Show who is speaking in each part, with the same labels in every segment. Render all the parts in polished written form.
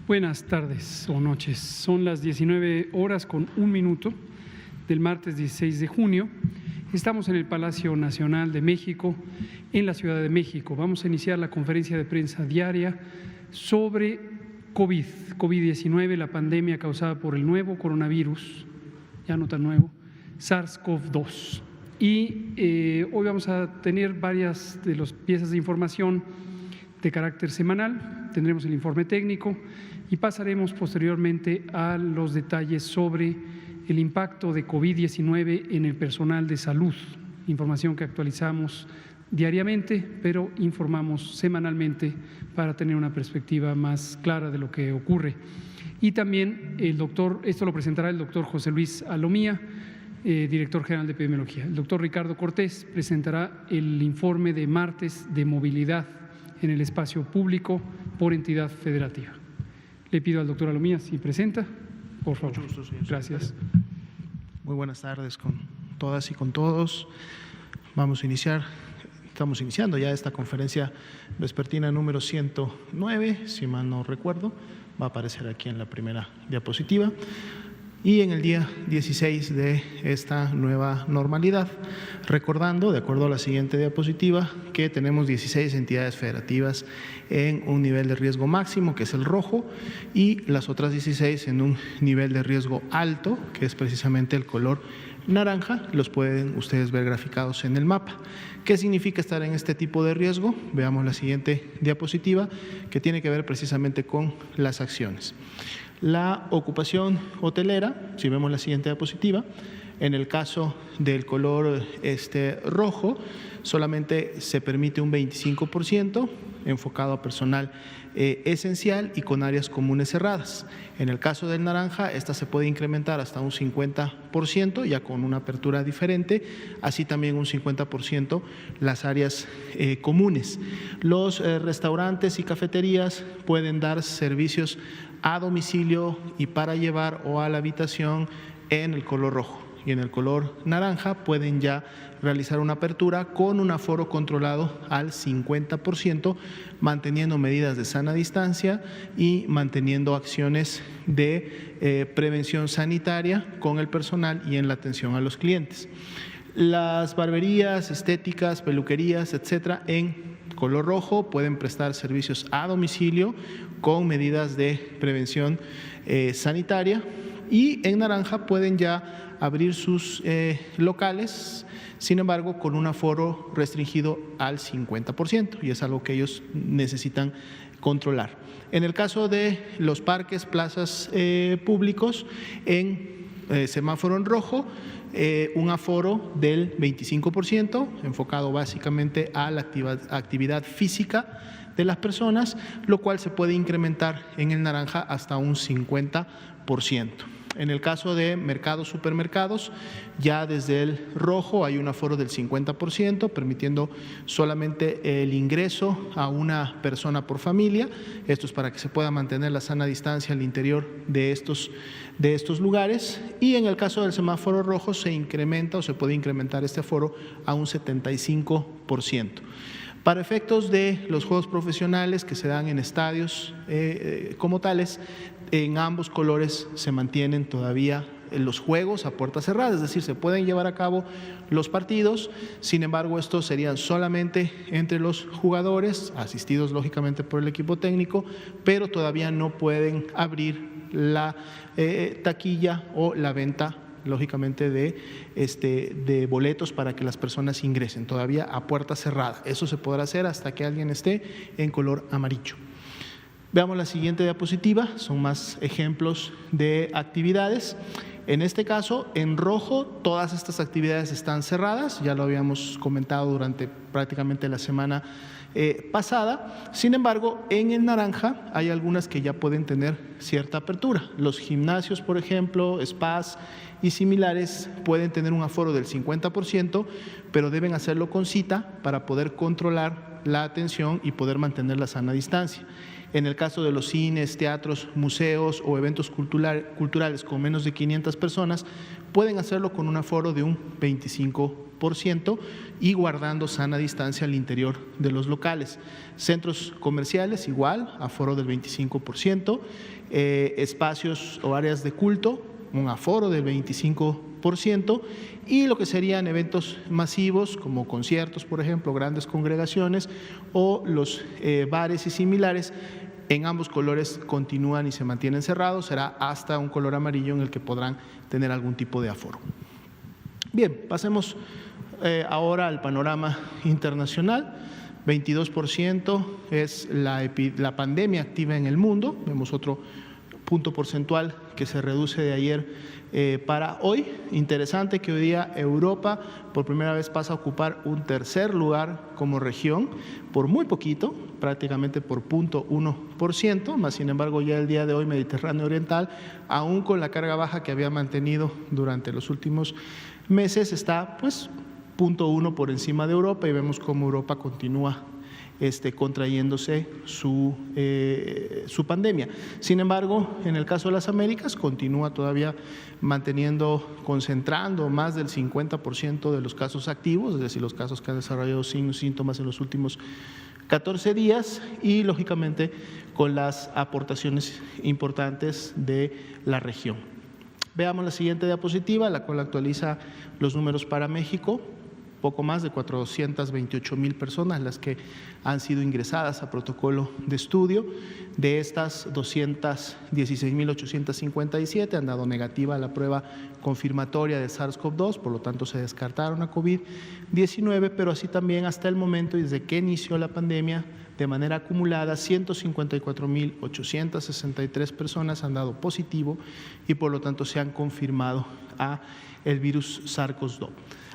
Speaker 1: Buenas tardes o noches. Son las 19 horas con 1 minuto del martes 16 de junio. Estamos en el Palacio Nacional de México, en la Ciudad de México. Vamos a iniciar la conferencia de prensa diaria sobre COVID-19, la pandemia causada por el nuevo coronavirus, ya no tan nuevo, SARS-CoV-2. Y hoy vamos a tener varias de las piezas de información de carácter semanal. Tendremos el informe técnico y pasaremos posteriormente a los detalles sobre el impacto de COVID-19 en el personal de salud, información que actualizamos diariamente, pero informamos semanalmente para tener una perspectiva más clara de lo que ocurre. Y también esto lo presentará el doctor José Luis Alomía, director general de epidemiología. El doctor Ricardo Cortés presentará el informe de martes de movilidad en el espacio público por entidad federativa. Le pido al doctor Alomía si presenta, por favor.
Speaker 2: Mucho gusto, señor.
Speaker 1: Gracias.
Speaker 2: Muy buenas tardes con todas y con todos. Estamos iniciando ya esta conferencia vespertina número 109, si mal no recuerdo, va a aparecer aquí en la primera diapositiva. Y en el día 16 de esta nueva normalidad, recordando, de acuerdo a la siguiente diapositiva, que tenemos 16 entidades federativas en un nivel de riesgo máximo, que es el rojo, y las otras 16 en un nivel de riesgo alto, que es precisamente el color naranja. Los pueden ustedes ver graficados en el mapa. ¿Qué significa estar en este tipo de riesgo? Veamos la siguiente diapositiva, que tiene que ver precisamente con las acciones. La ocupación hotelera, si vemos la siguiente diapositiva, en el caso del color rojo, solamente se permite un 25% enfocado a personal esencial y con áreas comunes cerradas. En el caso del naranja, esta se puede incrementar hasta un 50%, ya con una apertura diferente, así también un 50% las áreas comunes. Los restaurantes y cafeterías pueden dar servicios a domicilio y para llevar o a la habitación en el color rojo, y en el color naranja pueden ya realizar una apertura con un aforo controlado al 50%, manteniendo medidas de sana distancia y manteniendo acciones de prevención sanitaria con el personal y en la atención a los clientes. Las barberías, estéticas, peluquerías, etcétera, en color rojo pueden prestar servicios a domicilio con medidas de prevención sanitaria, y en naranja pueden ya abrir sus locales, sin embargo con un aforo restringido al 50%, y es algo que ellos necesitan controlar. En el caso de los parques, plazas públicos, en semáforo en rojo, un aforo del 25%, enfocado básicamente a la actividad física de las personas, lo cual se puede incrementar en el naranja hasta un 50%. En el caso de mercados, supermercados, ya desde el rojo hay un aforo del 50%, permitiendo solamente el ingreso a una persona por familia. Esto es para que se pueda mantener la sana distancia al interior de estos lugares. Y en el caso del semáforo rojo se incrementa o se puede incrementar este aforo a un 75%. Para efectos de los juegos profesionales que se dan en estadios como tales, en ambos colores se mantienen todavía los juegos a puerta cerrada, es decir, se pueden llevar a cabo los partidos, sin embargo estos serían solamente entre los jugadores, asistidos lógicamente por el equipo técnico, pero todavía no pueden abrir la taquilla o la venta lógicamente de boletos para que las personas ingresen, todavía a puerta cerrada. Eso se podrá hacer hasta que alguien esté en color amarillo. Veamos la siguiente diapositiva, son más ejemplos de actividades. En este caso, en rojo, todas estas actividades están cerradas, ya lo habíamos comentado durante prácticamente la semana pasada. Sin embargo, en el naranja hay algunas que ya pueden tener cierta apertura. Los gimnasios, por ejemplo, spas y similares pueden tener un aforo del 50%, pero deben hacerlo con cita para poder controlar la atención y poder mantener la sana distancia. En el caso de los cines, teatros, museos o eventos culturales con menos de 500 personas, pueden hacerlo con un aforo de un 25% y guardando sana distancia al interior de los locales. Centros comerciales igual, aforo del 25%, espacios o áreas de culto, un aforo del 25%, y lo que serían eventos masivos como conciertos, por ejemplo, grandes congregaciones o los bares y similares, en ambos colores continúan y se mantienen cerrados, será hasta un color amarillo en el que podrán tener algún tipo de aforo. Bien, pasemos ahora al panorama internacional. 22% es la pandemia activa en el mundo. Vemos otro punto porcentual que se reduce de ayer para hoy. Interesante que hoy día Europa por primera vez pasa a ocupar un tercer lugar como región, por muy poquito, prácticamente por 0.1%, más sin embargo ya el día de hoy Mediterráneo Oriental, aún con la carga baja que había mantenido durante los últimos meses, está pues 0.1 por encima de Europa, y vemos cómo Europa continúa contrayéndose su pandemia. Sin embargo, en el caso de las Américas, continúa todavía concentrando más del 50% de los casos activos, es decir, los casos que han desarrollado signos y síntomas en los últimos 14 días, y lógicamente con las aportaciones importantes de la región. Veamos la siguiente diapositiva, la cual actualiza los números para México. Poco más de 428,000 personas las que han sido ingresadas a protocolo de estudio. De estas, 216,857 han dado negativa a la prueba confirmatoria de SARS-CoV-2, por lo tanto se descartaron a COVID-19, pero así también hasta el momento, desde que inició la pandemia, de manera acumulada, 154,863 personas han dado positivo y por lo tanto se han confirmado a el virus SARS-CoV-2.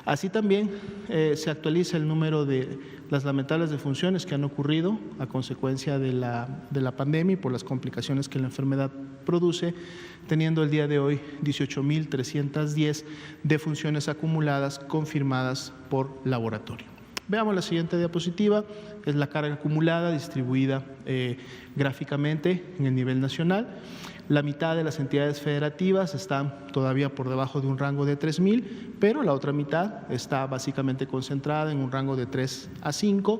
Speaker 2: Así también se actualiza el número de las lamentables defunciones que han ocurrido a consecuencia de la pandemia y por las complicaciones que la enfermedad produce, teniendo el día de hoy 18,310 defunciones acumuladas confirmadas por laboratorio. Veamos la siguiente diapositiva, es la carga acumulada distribuida gráficamente en el nivel nacional. La mitad de las entidades federativas están todavía por debajo de un rango de 3,000, pero la otra mitad está básicamente concentrada en un rango de 3 a 5,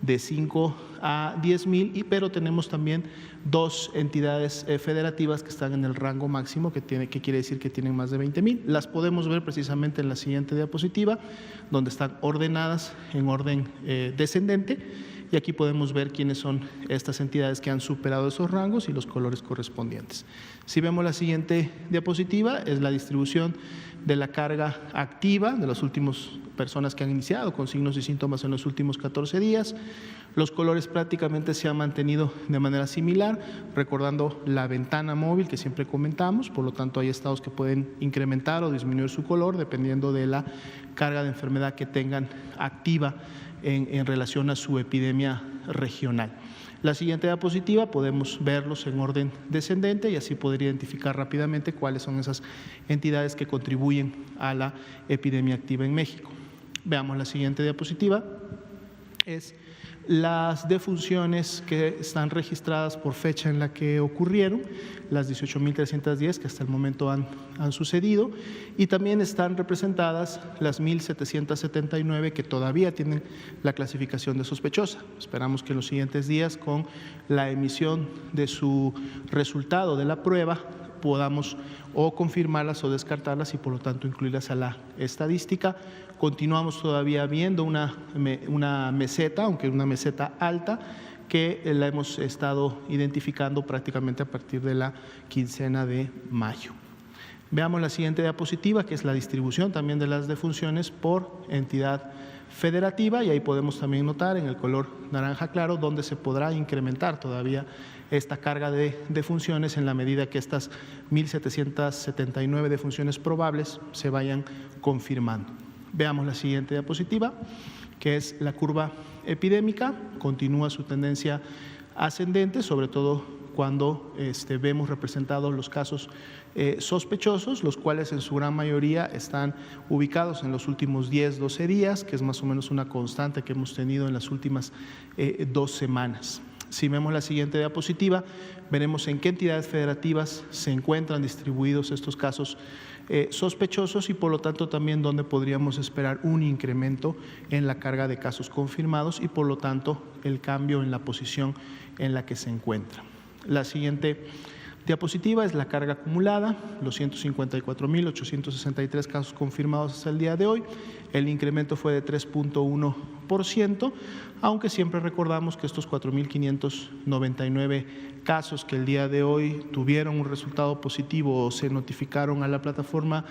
Speaker 2: de 5 a 10,000, pero tenemos también dos entidades federativas que están en el rango máximo, que quiere decir que tienen más de 20,000. Las podemos ver precisamente en la siguiente diapositiva, donde están ordenadas en orden descendente. Y aquí podemos ver quiénes son estas entidades que han superado esos rangos y los colores correspondientes. Si vemos la siguiente diapositiva, es la distribución de la carga activa de las últimas personas que han iniciado con signos y síntomas en los últimos 14 días. Los colores prácticamente se han mantenido de manera similar, recordando la ventana móvil que siempre comentamos, por lo tanto hay estados que pueden incrementar o disminuir su color dependiendo de la carga de enfermedad que tengan activa en relación a su epidemia regional. La siguiente diapositiva podemos verlos en orden descendente y así poder identificar rápidamente cuáles son esas entidades que contribuyen a la epidemia activa en México. Veamos la siguiente diapositiva. Es las defunciones que están registradas por fecha en la que ocurrieron, las 18,310 que hasta el momento han sucedido, y también están representadas las 1,779 que todavía tienen la clasificación de sospechosa. Esperamos que en los siguientes días, con la emisión de su resultado de la prueba, podamos o confirmarlas o descartarlas y por lo tanto incluirlas a la estadística. Continuamos todavía viendo una meseta, aunque una meseta alta, que la hemos estado identificando prácticamente a partir de la quincena de mayo. Veamos la siguiente diapositiva, que es la distribución también de las defunciones por entidad federativa, y ahí podemos también notar en el color naranja claro donde se podrá incrementar todavía esta carga de defunciones en la medida que estas 1,779 defunciones probables se vayan confirmando. Veamos la siguiente diapositiva, que es la curva epidémica. Continúa su tendencia ascendente, sobre todo cuando vemos representados los casos sospechosos, los cuales en su gran mayoría están ubicados en los últimos 10-12 días, que es más o menos una constante que hemos tenido en las últimas 2 semanas. Si vemos la siguiente diapositiva, veremos en qué entidades federativas se encuentran distribuidos estos casos sospechosos y por lo tanto también donde podríamos esperar un incremento en la carga de casos confirmados y por lo tanto el cambio en la posición en la que se encuentra. La siguiente diapositiva es la carga acumulada, los 154.863 casos confirmados hasta el día de hoy. El incremento fue de 3.1%, aunque siempre recordamos que estos 4.599 casos que el día de hoy tuvieron un resultado positivo o se notificaron a la plataforma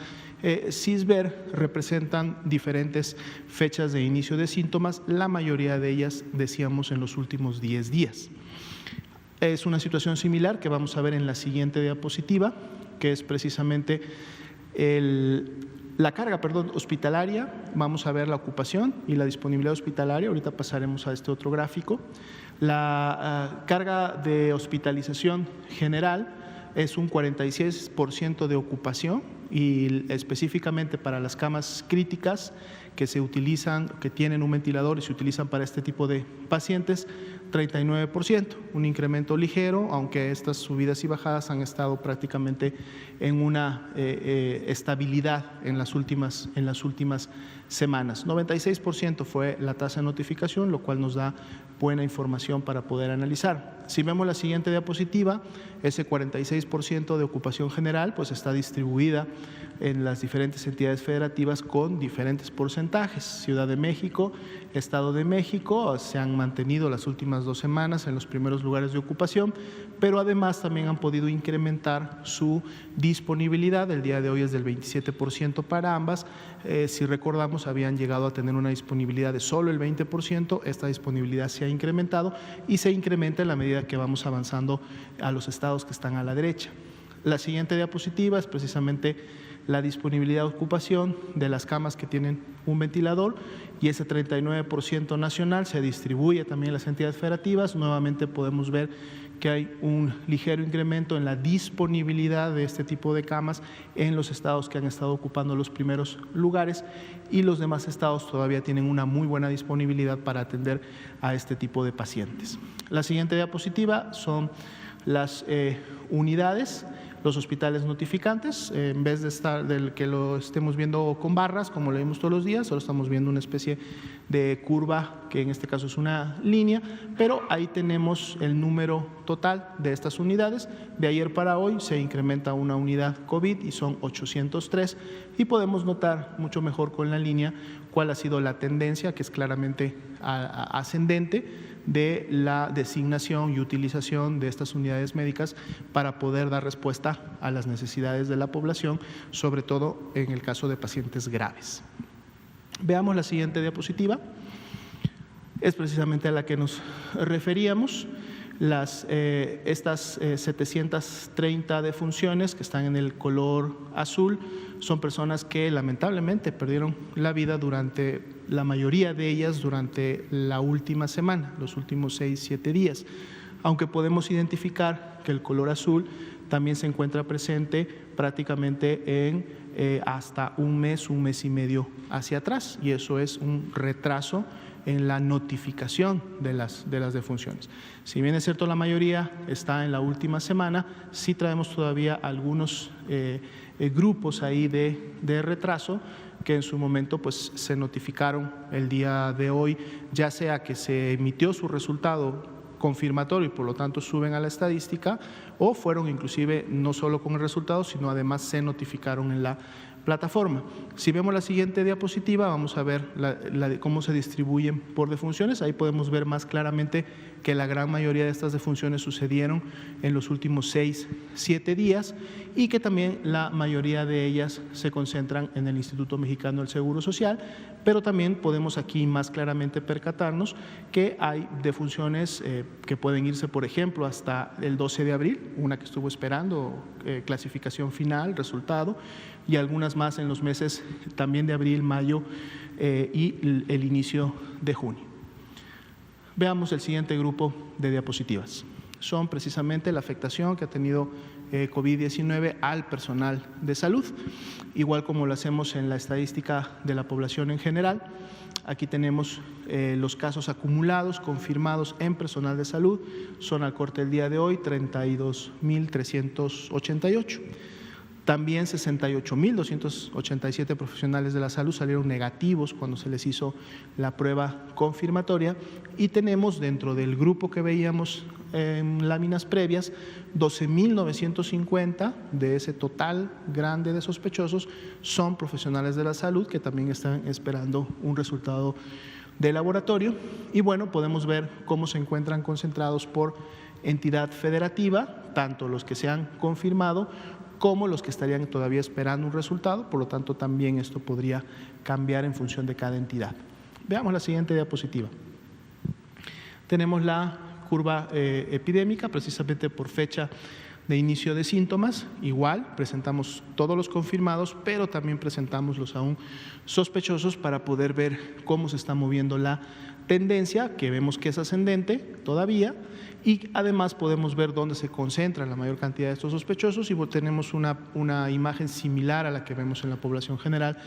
Speaker 2: CISBER representan diferentes fechas de inicio de síntomas, la mayoría de ellas, decíamos, en los últimos 10 días. Es una situación similar que vamos a ver en la siguiente diapositiva, que es precisamente la carga hospitalaria. Vamos a ver la ocupación y la disponibilidad hospitalaria. Ahorita pasaremos a este otro gráfico. La carga de hospitalización general es un 46% de ocupación y específicamente para las camas críticas que se utilizan, que tienen un ventilador y se utilizan para este tipo de pacientes, 39%, un incremento ligero, aunque estas subidas y bajadas han estado prácticamente en una estabilidad en las últimas semanas. 96% fue la tasa de notificación, lo cual nos da buena información para poder analizar. Si vemos la siguiente diapositiva, ese 46% de ocupación general pues está distribuida en las diferentes entidades federativas con diferentes porcentajes. Ciudad de México, Estado de México se han mantenido las últimas 2 semanas en los primeros lugares de ocupación, pero además también han podido incrementar su disponibilidad. El día de hoy es del 27% para ambas. Si recordamos, habían llegado a tener una disponibilidad de solo el 20%. Esta disponibilidad se ha incrementado y se incrementa en la medida que vamos avanzando a los estados que están a la derecha. La siguiente diapositiva es precisamente la disponibilidad de ocupación de las camas que tienen un ventilador y ese 39% nacional se distribuye también en las entidades federativas. Nuevamente podemos ver que hay un ligero incremento en la disponibilidad de este tipo de camas en los estados que han estado ocupando los primeros lugares y los demás estados todavía tienen una muy buena disponibilidad para atender a este tipo de pacientes. La siguiente diapositiva son las unidades, los hospitales notificantes. En vez de estar del que lo estemos viendo con barras como lo vemos todos los días, solo estamos viendo una especie de curva que en este caso es una línea, pero ahí tenemos el número total de estas unidades. De ayer para hoy se incrementa una unidad COVID y son 803 y podemos notar mucho mejor con la línea cuál ha sido la tendencia, que es claramente ascendente, de la designación y utilización de estas unidades médicas para poder dar respuesta a las necesidades de la población, sobre todo en el caso de pacientes graves. Veamos la siguiente diapositiva. Es precisamente a la que nos referíamos. Estas 730 defunciones que están en el color azul son personas que lamentablemente perdieron la vida la mayoría de ellas durante la última semana, los últimos 6-7 días. Aunque podemos identificar que el color azul también se encuentra presente prácticamente en hasta un mes y medio hacia atrás, y eso es un retraso en la notificación de las defunciones. Si bien es cierto la mayoría está en la última semana, sí traemos todavía algunos grupos ahí de retraso que en su momento pues se notificaron el día de hoy, ya sea que se emitió su resultado confirmatorio y por lo tanto suben a la estadística, o fueron inclusive no solo con el resultado, sino además se notificaron en la plataforma. Si vemos la siguiente diapositiva, vamos a ver cómo se distribuyen por defunciones. Ahí podemos ver más claramente que la gran mayoría de estas defunciones sucedieron en los últimos 6-7 días y que también la mayoría de ellas se concentran en el Instituto Mexicano del Seguro Social, pero también podemos aquí más claramente percatarnos que hay defunciones que pueden irse, por ejemplo, hasta el 12 de abril, una que estuvo esperando clasificación final, resultado, y algunas más en los meses también de abril, mayo y el inicio de junio. Veamos el siguiente grupo de diapositivas. Son precisamente la afectación que ha tenido COVID-19 al personal de salud, igual como lo hacemos en la estadística de la población en general. Aquí tenemos los casos acumulados confirmados en personal de salud, son al corte del día de hoy 32.388. También 68.287 profesionales de la salud salieron negativos cuando se les hizo la prueba confirmatoria, y tenemos dentro del grupo que veíamos en láminas previas 12.950 de ese total grande de sospechosos son profesionales de la salud que también están esperando un resultado de laboratorio. Y bueno, podemos ver cómo se encuentran concentrados por entidad federativa, tanto los que se han confirmado como los que estarían todavía esperando un resultado. Por lo tanto, también esto podría cambiar en función de cada entidad. Veamos la siguiente diapositiva. Tenemos la curva epidémica, precisamente por fecha de inicio de síntomas. Igual, presentamos todos los confirmados, pero también presentamos los aún sospechosos para poder ver cómo se está moviendo la tendencia, que vemos que es ascendente todavía, y además podemos ver dónde se concentra la mayor cantidad de estos sospechosos, y tenemos una imagen similar a la que vemos en la población general,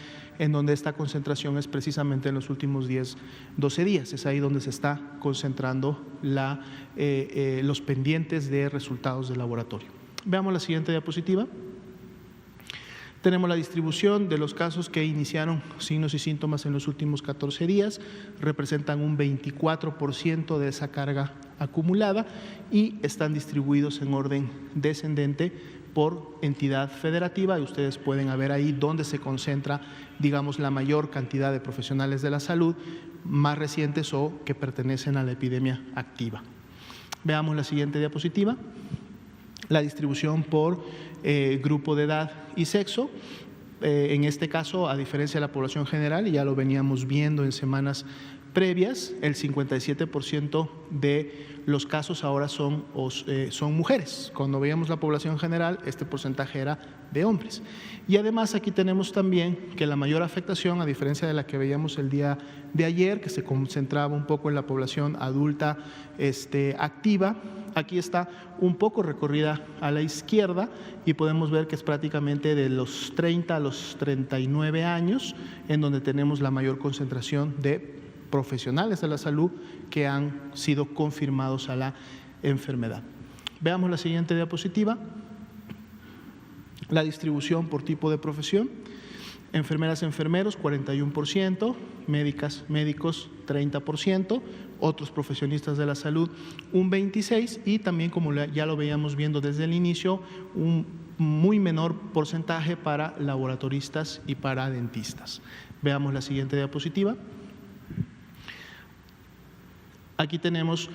Speaker 2: en donde esta concentración es precisamente en los últimos 10-12 días. Es ahí donde se está concentrando los pendientes de resultados de laboratorio. Veamos la siguiente diapositiva. Tenemos la distribución de los casos que iniciaron signos y síntomas en los últimos 14 días, representan un 24% de esa carga acumulada y están distribuidos en orden descendente por entidad federativa, y ustedes pueden ver ahí dónde se concentra, digamos, la mayor cantidad de profesionales de la salud más recientes o que pertenecen a la epidemia activa. Veamos la siguiente diapositiva. La distribución por grupo de edad y sexo. En este caso, a diferencia de la población general, y ya lo veníamos viendo en semanas previas, el 57% de los casos ahora son mujeres. Cuando veíamos la población general, este porcentaje era de hombres. Y además aquí tenemos también que la mayor afectación, a diferencia de la que veíamos el día de ayer, que se concentraba un poco en la población adulta activa, aquí está un poco recorrida a la izquierda, y podemos ver que es prácticamente de los 30 a los 39 años en donde tenemos la mayor concentración de profesionales de la salud que han sido confirmados a la enfermedad. Veamos la siguiente diapositiva. La distribución por tipo de profesión. Enfermeras, enfermeros, 41%, médicas, médicos, 30%, otros profesionistas de la salud, un 26%, y también, como ya lo veíamos viendo desde el inicio, un muy menor porcentaje para laboratoristas y para dentistas. Veamos la siguiente diapositiva. Aquí vemos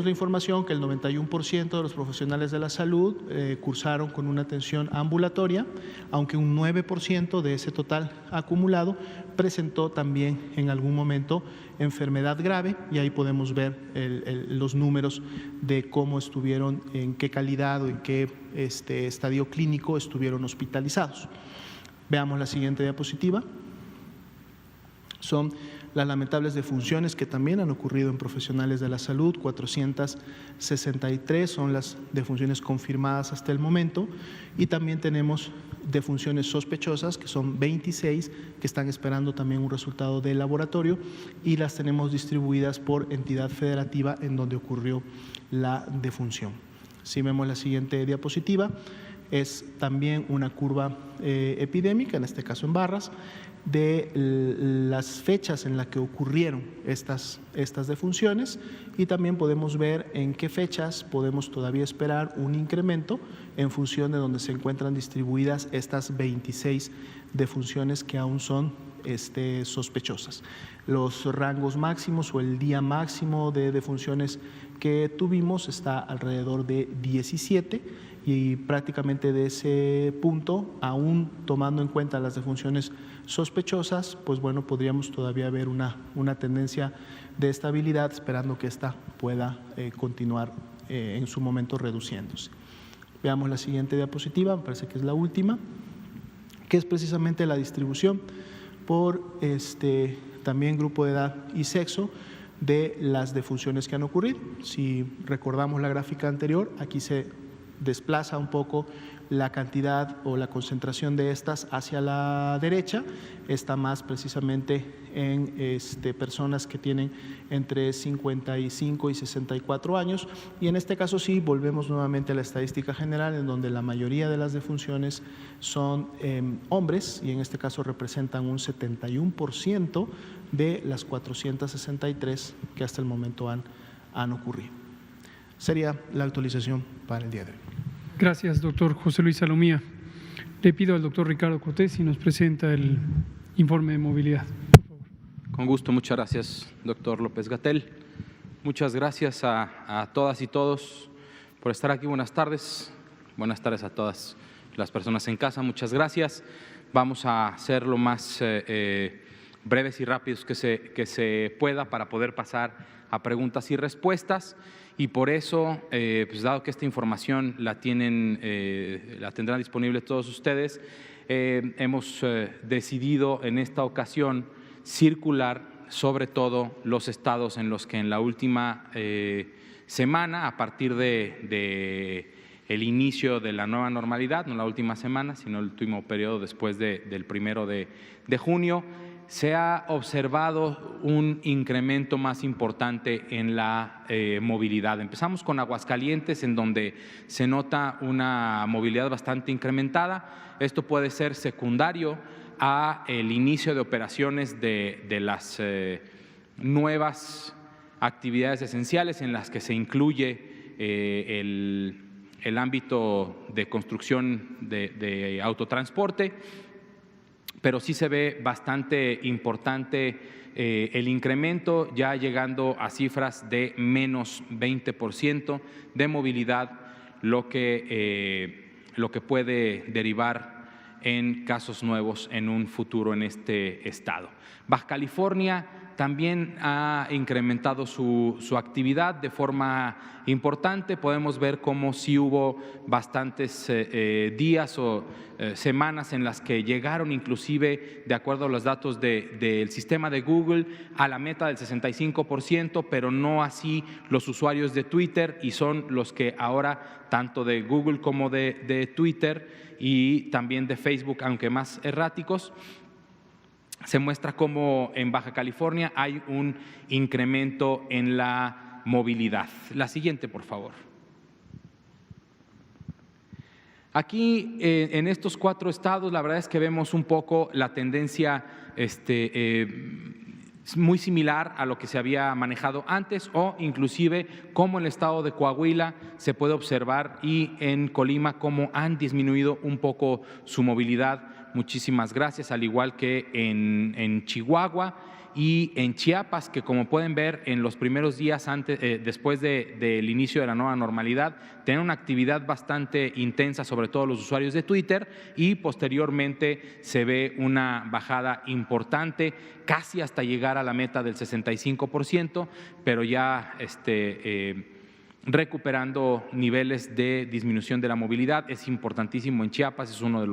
Speaker 2: la información que el 91% de los profesionales de la salud cursaron con una atención ambulatoria, aunque un 9% de ese total acumulado presentó también en algún momento enfermedad grave, y ahí podemos ver los números de cómo estuvieron, en qué calidad o en qué estadio clínico estuvieron hospitalizados. Veamos la siguiente diapositiva. Son las lamentables defunciones que también han ocurrido en profesionales de la salud. 463 son las defunciones confirmadas hasta el momento, y también tenemos defunciones sospechosas, que son 26, que están esperando también un resultado de laboratorio, y las tenemos distribuidas por entidad federativa en donde ocurrió la defunción. Si vemos la siguiente diapositiva, es también una curva epidémica, en este caso en barras, de las fechas en las que ocurrieron estas defunciones, y también podemos ver en qué fechas podemos todavía esperar un incremento en función de donde se encuentran distribuidas estas 26 defunciones que aún son sospechosas. Los rangos máximos o el día máximo de defunciones que tuvimos está alrededor de 17, y prácticamente de ese punto, aún tomando en cuenta las defunciones sospechosas, pues bueno, podríamos todavía ver una tendencia de estabilidad, esperando que esta pueda continuar en su momento reduciéndose. Veamos la siguiente diapositiva, me parece que es la última, que es precisamente la distribución por también grupo de edad y sexo de las defunciones que han ocurrido. Si recordamos la gráfica anterior, aquí se desplaza un poco la cantidad o la concentración de estas hacia la derecha, está más precisamente en personas que tienen entre 55 y 64 años, y en este caso sí volvemos nuevamente a la estadística general, en donde la mayoría de las defunciones son hombres, y en este caso representan un 71% de las 463 que hasta el momento han ocurrido. Sería la actualización para el día de hoy.
Speaker 1: Gracias, doctor José Luis Salomía. Le pido al doctor Ricardo Coté si nos presenta el informe de movilidad. Por favor.
Speaker 3: Con gusto, muchas gracias, doctor López-Gatell. Muchas gracias a todas y todos por estar aquí. Buenas tardes a todas las personas en casa. Muchas gracias. Vamos a ser lo más breves y rápidos que se pueda para poder pasar a preguntas y respuestas. Y por eso, pues dado que esta información la tendrán disponible todos ustedes, hemos decidido en esta ocasión circular sobre todo los estados en los que en la última semana, a partir de el inicio de la nueva normalidad, no la última semana, sino el último periodo después del 1 de junio, se ha observado un incremento más importante en la movilidad. Empezamos con Aguascalientes, en donde se nota una movilidad bastante incrementada. Esto puede ser secundario a el inicio de operaciones de las nuevas actividades esenciales en las que se incluye el ámbito de construcción de autotransporte, pero sí se ve bastante importante el incremento, ya llegando a cifras de menos 20% de movilidad, lo que puede derivar en casos nuevos en un futuro en este estado. Baja California también ha incrementado su actividad de forma importante. Podemos ver cómo sí hubo bastantes días o semanas en las que llegaron, inclusive de acuerdo a los datos del sistema de Google, a la meta del 65%, pero no así los usuarios de Twitter, y son los que ahora, tanto de Google como de Twitter y también de Facebook, aunque más erráticos, se muestra cómo en Baja California hay un incremento en la movilidad. La siguiente, por favor. Aquí, en estos 4 estados, la verdad es que vemos un poco la tendencia muy similar a lo que se había manejado antes, o inclusive como en el estado de Coahuila se puede observar, y en Colima cómo han disminuido un poco su movilidad. Muchísimas gracias, al igual que en Chihuahua y en Chiapas, que como pueden ver en los primeros días después del inicio de la nueva normalidad, tienen una actividad bastante intensa, sobre todo los usuarios de Twitter, y posteriormente se ve una bajada importante, casi hasta llegar a la meta del 65%, pero ya recuperando niveles de disminución de la movilidad. Es importantísimo en Chiapas, es uno de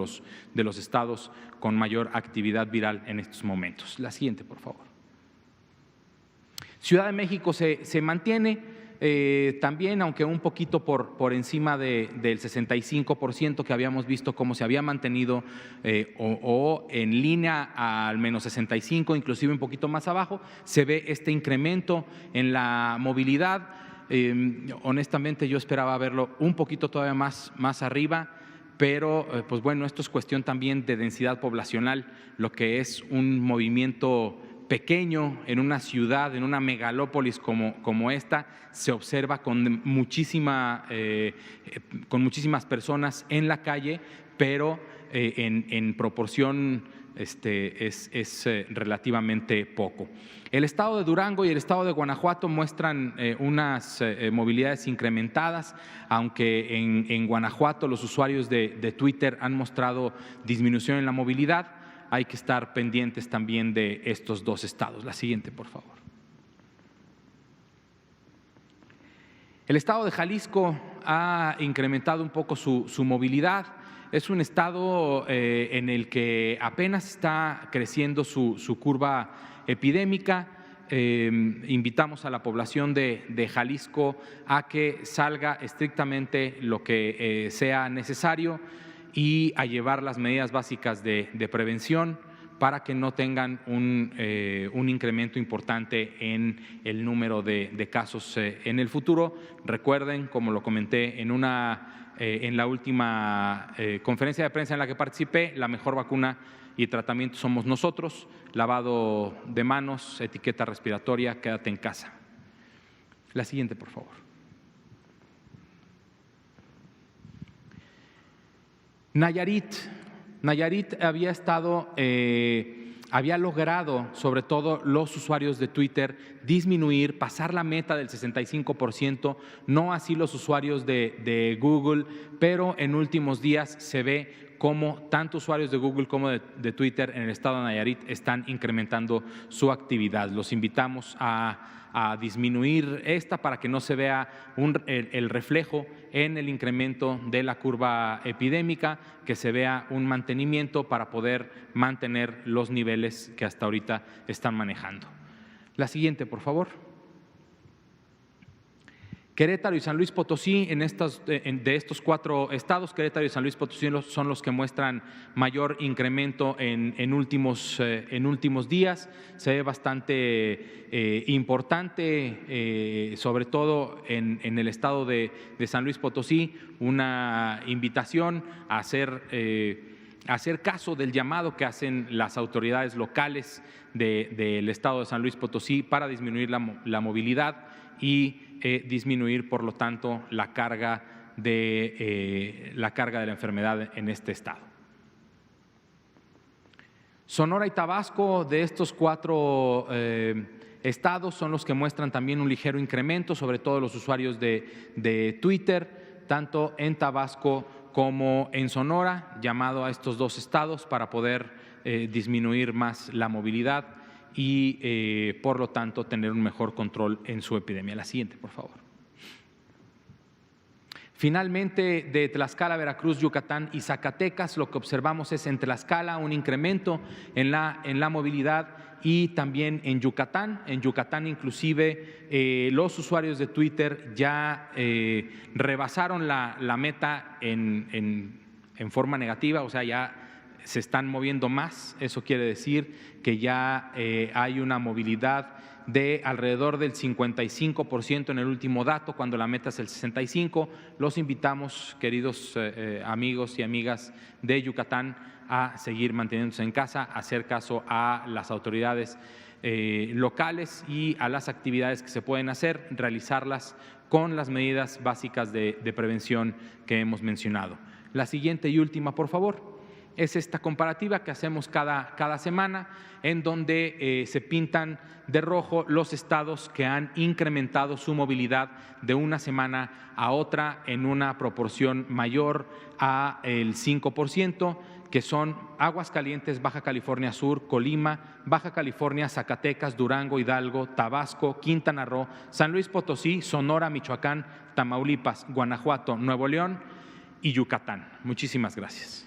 Speaker 3: los estados con mayor actividad viral en estos momentos. La siguiente, por favor. Ciudad de México se mantiene también, aunque un poquito por encima del 65% que habíamos visto cómo se había mantenido, o en línea al menos 65, inclusive un poquito más abajo, se ve este incremento en la movilidad. Honestamente yo esperaba verlo un poquito todavía más arriba, pero pues bueno, esto es cuestión también de densidad poblacional. Lo que es un movimiento pequeño en una ciudad, en una megalópolis como esta, se observa con muchísimas personas en la calle, pero en proporción es relativamente poco. El estado de Durango y el estado de Guanajuato muestran unas movilidades incrementadas, aunque en Guanajuato los usuarios de Twitter han mostrado disminución en la movilidad. Hay que estar pendientes también de estos 2 estados. La siguiente, por favor. El estado de Jalisco ha incrementado un poco su movilidad. Es un estado en el que apenas está creciendo su curva epidémica. invitamos a la población de Jalisco a que salga estrictamente lo que sea necesario y a llevar las medidas básicas de prevención para que no tengan un incremento importante en el número de casos en el futuro. Recuerden, como lo comenté en la última conferencia de prensa en la que participé, la mejor vacuna y tratamiento somos nosotros. Lavado de manos, etiqueta respiratoria, quédate en casa. La siguiente, por favor. Nayarit había logrado, sobre todo los usuarios de Twitter, pasar la meta del 65%, no así los usuarios de Google, pero en últimos días se ve cómo tanto usuarios de Google como de Twitter en el estado de Nayarit están incrementando su actividad. Los invitamos a disminuir esta para que no se vea el reflejo en el incremento de la curva epidémica, que se vea un mantenimiento para poder mantener los niveles que hasta ahorita están manejando. La siguiente, por favor. Querétaro y San Luis Potosí, de estos 4 estados, Querétaro y San Luis Potosí son los que muestran mayor incremento en últimos días. Se ve bastante importante, sobre todo en el estado de San Luis Potosí, una invitación a hacer caso del llamado que hacen las autoridades locales del estado de San Luis Potosí para disminuir la movilidad y disminuir, por lo tanto, la carga de la enfermedad en este estado. Sonora y Tabasco, de estos 4 estados, son los que muestran también un ligero incremento, sobre todo los usuarios de Twitter, tanto en Tabasco como en Sonora, llamado a estos 2 estados para poder disminuir más la movilidad y, por lo tanto, tener un mejor control en su epidemia. La siguiente, por favor. Finalmente, de Tlaxcala, Veracruz, Yucatán y Zacatecas, lo que observamos es en Tlaxcala un incremento en la movilidad y también en Yucatán. En Yucatán, inclusive, los usuarios de Twitter ya rebasaron la meta en forma negativa, o sea, ya se están moviendo más. Eso quiere decir que ya hay una movilidad de alrededor del 55% en el último dato, cuando la meta es el 65%. Los invitamos, queridos amigos y amigas de Yucatán, a seguir manteniéndose en casa, a hacer caso a las autoridades locales y a las actividades que se pueden hacer, realizarlas con las medidas básicas de prevención que hemos mencionado. La siguiente y última, por favor. Es esta comparativa que hacemos cada semana, en donde se pintan de rojo los estados que han incrementado su movilidad de una semana a otra en una proporción mayor a el 5%, que son Aguascalientes, Baja California Sur, Colima, Baja California, Zacatecas, Durango, Hidalgo, Tabasco, Quintana Roo, San Luis Potosí, Sonora, Michoacán, Tamaulipas, Guanajuato, Nuevo León y Yucatán. Muchísimas gracias.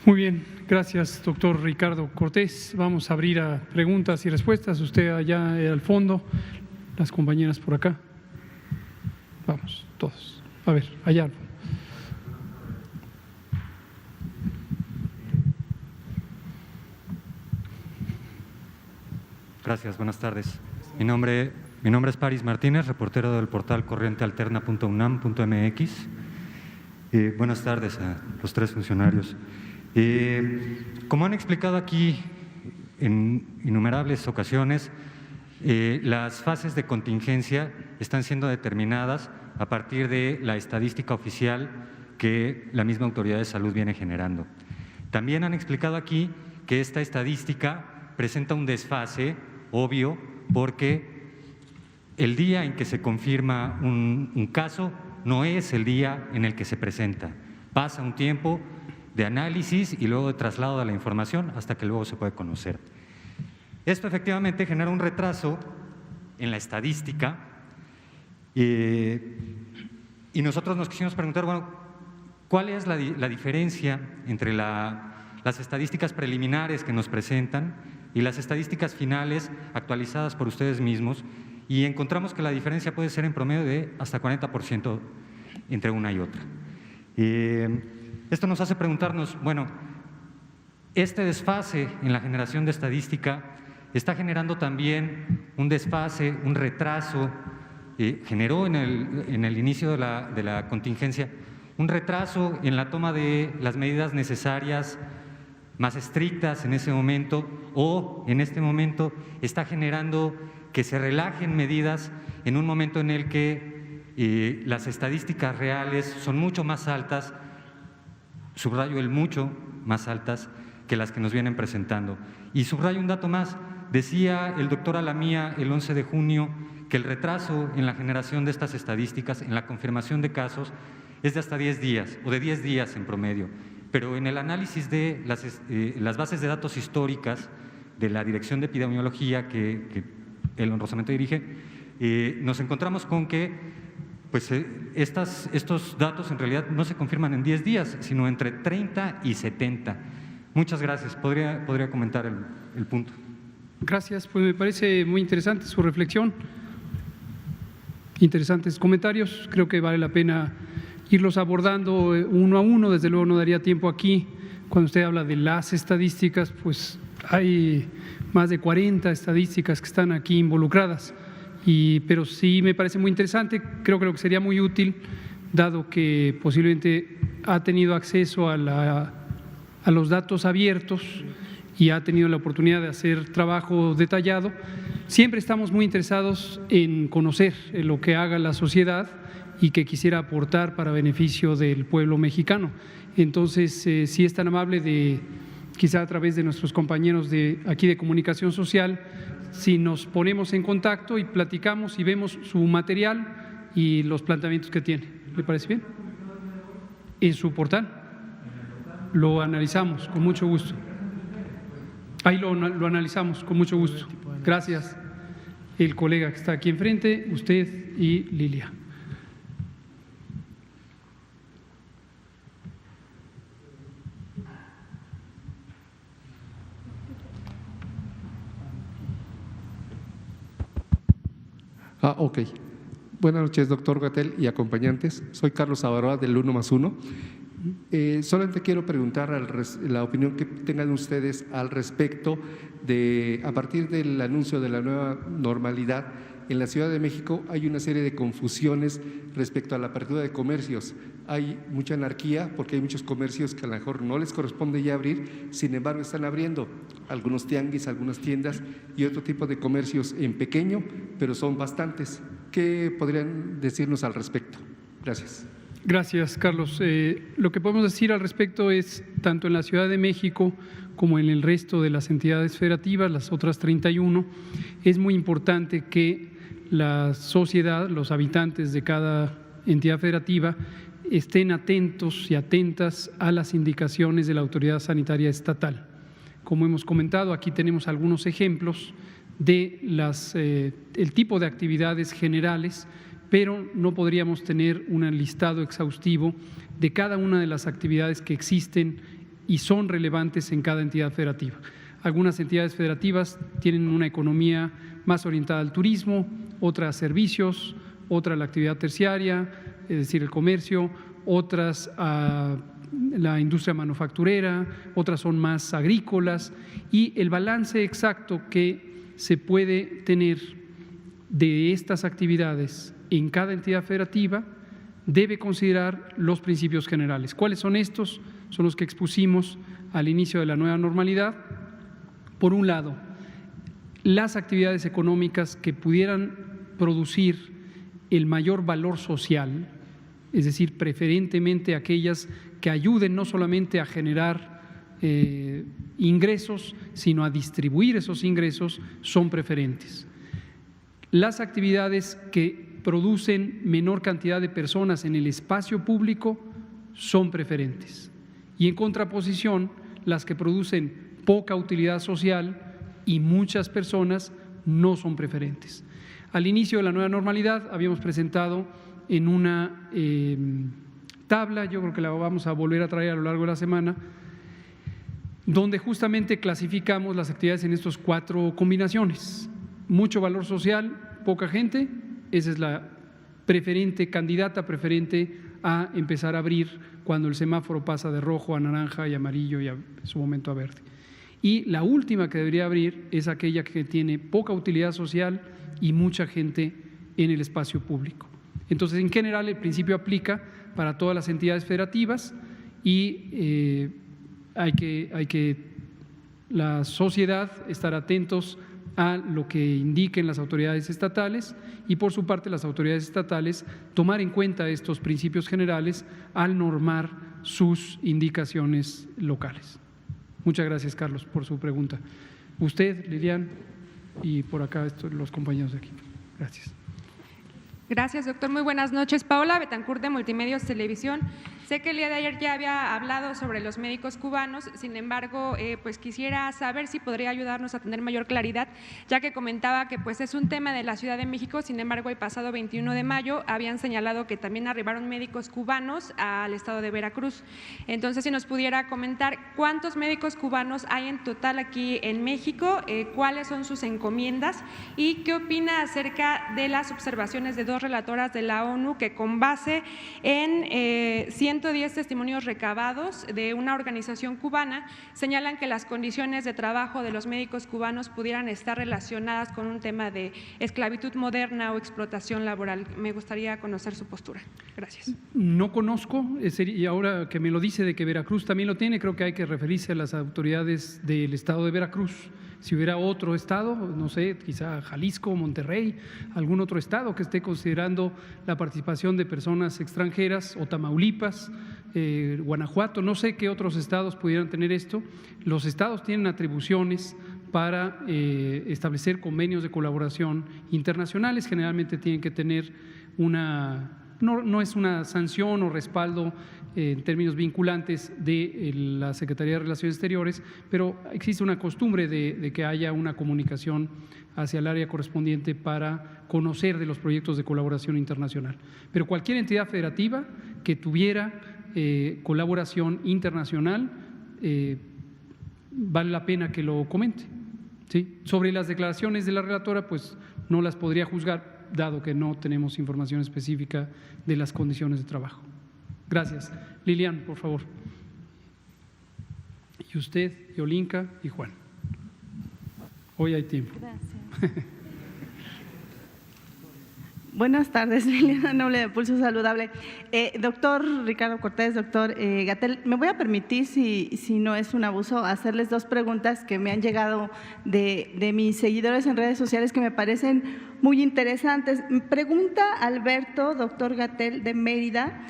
Speaker 1: Muy bien, gracias, doctor Ricardo Cortés. Vamos a abrir a preguntas y respuestas. Usted allá al fondo, las compañeras por acá. Vamos, todos. A ver, allá.
Speaker 4: Gracias, buenas tardes. Mi nombre es Paris Martínez, reportero del portal corrientealterna.unam.mx. Buenas tardes a los 3 funcionarios. Como han explicado aquí en innumerables ocasiones, las fases de contingencia están siendo determinadas a partir de la estadística oficial que la misma Autoridad de Salud viene generando. También han explicado aquí que esta estadística presenta un desfase obvio, porque el día en que se confirma un caso no es el día en el que se presenta. Pasa un tiempo de análisis y luego de traslado de la información hasta que luego se puede conocer. Esto efectivamente genera un retraso en la estadística y nosotros nos quisimos preguntar, bueno, ¿cuál es la diferencia entre las estadísticas preliminares que nos presentan y las estadísticas finales actualizadas por ustedes mismos, y encontramos que la diferencia puede ser en promedio de hasta 40% entre una y otra. Esto nos hace preguntarnos, bueno, este desfase en la generación de estadística está generando también un desfase, un retraso, generó en el inicio de la contingencia un retraso en la toma de las medidas necesarias más estrictas en ese momento, o en este momento está generando que se relajen medidas en un momento en el que las estadísticas reales son mucho más altas, subrayo el mucho más altas que las que nos vienen presentando. Y subrayo un dato más, decía el doctor Alamía el 11 de junio que el retraso en la generación de estas estadísticas, en la confirmación de casos, es de hasta 10 días o de 10 días en promedio. Pero en el análisis de las bases de datos históricas de la Dirección de Epidemiología que él honrosamente dirige, nos encontramos con que pues, estos datos en realidad no se confirman en 10 días, sino entre 30 y 70. Muchas gracias. ¿Podría comentar el punto?
Speaker 1: Gracias, pues me parece muy interesante su reflexión, interesantes comentarios, creo que vale la pena irlos abordando uno a uno. Desde luego no daría tiempo aquí, cuando usted habla de las estadísticas, pues hay más de 40 estadísticas que están aquí involucradas, pero sí me parece muy interesante, creo que lo que sería muy útil, dado que posiblemente ha tenido acceso a los datos abiertos y ha tenido la oportunidad de hacer trabajo detallado, siempre estamos muy interesados en conocer lo que haga la sociedad y que quisiera aportar para beneficio del pueblo mexicano. Entonces, si es tan amable de, quizá a través de nuestros compañeros de aquí de Comunicación Social, si nos ponemos en contacto y platicamos y vemos su material y los planteamientos que tiene. ¿Le parece bien? En su portal. Lo analizamos con mucho gusto. Ahí lo analizamos con mucho gusto. Gracias. El colega que está aquí enfrente, usted y Lilia.
Speaker 5: Ok. Buenas noches, doctor Gatell y acompañantes. Soy Carlos Avaroa del 1+1. Solamente quiero preguntar la opinión que tengan ustedes al respecto de, a partir del anuncio de la nueva normalidad, en la Ciudad de México hay una serie de confusiones respecto a la apertura de comercios. Hay mucha anarquía porque hay muchos comercios que a lo mejor no les corresponde ya abrir, sin embargo están abriendo algunos tianguis, algunas tiendas y otro tipo de comercios en pequeño, pero son bastantes. ¿Qué podrían decirnos al respecto? Gracias.
Speaker 1: Gracias, Carlos. Lo que podemos decir al respecto es, tanto en la Ciudad de México como en el resto de las entidades federativas, las otras 31, es muy importante que la sociedad, los habitantes de cada entidad federativa, estén atentos y atentas a las indicaciones de la autoridad sanitaria estatal. Como hemos comentado, aquí tenemos algunos ejemplos de el tipo de actividades generales, pero no podríamos tener un listado exhaustivo de cada una de las actividades que existen y son relevantes en cada entidad federativa. Algunas entidades federativas tienen una economía más orientada al turismo, otras a servicios, otra a la actividad terciaria, es decir, el comercio, otras a la industria manufacturera, otras son más agrícolas, y el balance exacto que se puede tener de estas actividades en cada entidad federativa debe considerar los principios generales. ¿Cuáles son estos? Son los que expusimos al inicio de la nueva normalidad. Por un lado, las actividades económicas que pudieran producir el mayor valor social, es decir, preferentemente aquellas que ayuden no solamente a generar ingresos, sino a distribuir esos ingresos, son preferentes. Las actividades que producen menor cantidad de personas en el espacio público son preferentes. Y en contraposición, las que producen poca utilidad social y muchas personas no son preferentes. Al inicio de la nueva normalidad habíamos presentado en una tabla, yo creo que la vamos a volver a traer a lo largo de la semana, donde justamente clasificamos las actividades en estas 4 combinaciones. Mucho valor social, poca gente, esa es la candidata preferente a empezar a abrir cuando el semáforo pasa de rojo a naranja y amarillo y en su momento a verde. Y la última que debería abrir es aquella que tiene poca utilidad social y mucha gente en el espacio público. Entonces, en general, el principio aplica para todas las entidades federativas y hay que la sociedad estar atentos a lo que indiquen las autoridades estatales y, por su parte, las autoridades estatales tomar en cuenta estos principios generales al normar sus indicaciones locales. Muchas gracias, Carlos, por su pregunta. Usted, Lilian, y por acá los compañeros de aquí. Gracias.
Speaker 6: Gracias, doctor. Muy buenas noches. Paola Betancourt, de Multimedios Televisión. Sé que el día de ayer ya había hablado sobre los médicos cubanos, sin embargo, pues quisiera saber si podría ayudarnos a tener mayor claridad, ya que comentaba que pues es un tema de la Ciudad de México. Sin embargo, el pasado 21 de mayo habían señalado que también arribaron médicos cubanos al estado de Veracruz. Entonces, si nos pudiera comentar cuántos médicos cubanos hay en total aquí en México, cuáles son sus encomiendas y qué opina acerca de las observaciones de 2 relatoras de la ONU que, con base en 110 testimonios recabados de una organización cubana, señalan que las condiciones de trabajo de los médicos cubanos pudieran estar relacionadas con un tema de esclavitud moderna o explotación laboral. Me gustaría conocer su postura. Gracias.
Speaker 1: No conozco, y ahora que me lo dice de que Veracruz también lo tiene, creo que hay que referirse a las autoridades del estado de Veracruz. Si hubiera otro estado, no sé, quizá Jalisco, Monterrey, algún otro estado que esté considerando la participación de personas extranjeras, o Tamaulipas, Guanajuato, no sé qué otros estados pudieran tener esto. Los estados tienen atribuciones para establecer convenios de colaboración internacionales, generalmente tienen que tener no es una sanción o respaldo en términos vinculantes de la Secretaría de Relaciones Exteriores, pero existe una costumbre de que haya una comunicación hacia el área correspondiente para conocer de los proyectos de colaboración internacional. Pero cualquier entidad federativa que tuviera colaboración internacional, vale la pena que lo comente. ¿Sí? Sobre las declaraciones de la relatora, pues no las podría juzgar, dado que no tenemos información específica de las condiciones de trabajo. Gracias. Lilian, por favor. Y usted, y Olinka y Juan. Hoy hay tiempo.
Speaker 7: Gracias. Buenas tardes, Liliana Noble de Pulso Saludable. Doctor Ricardo Cortés, doctor Gatell, me voy a permitir, si no es un abuso, hacerles 2 preguntas que me han llegado de mis seguidores en redes sociales que me parecen muy interesantes. Pregunta Alberto, doctor Gatell, de Mérida,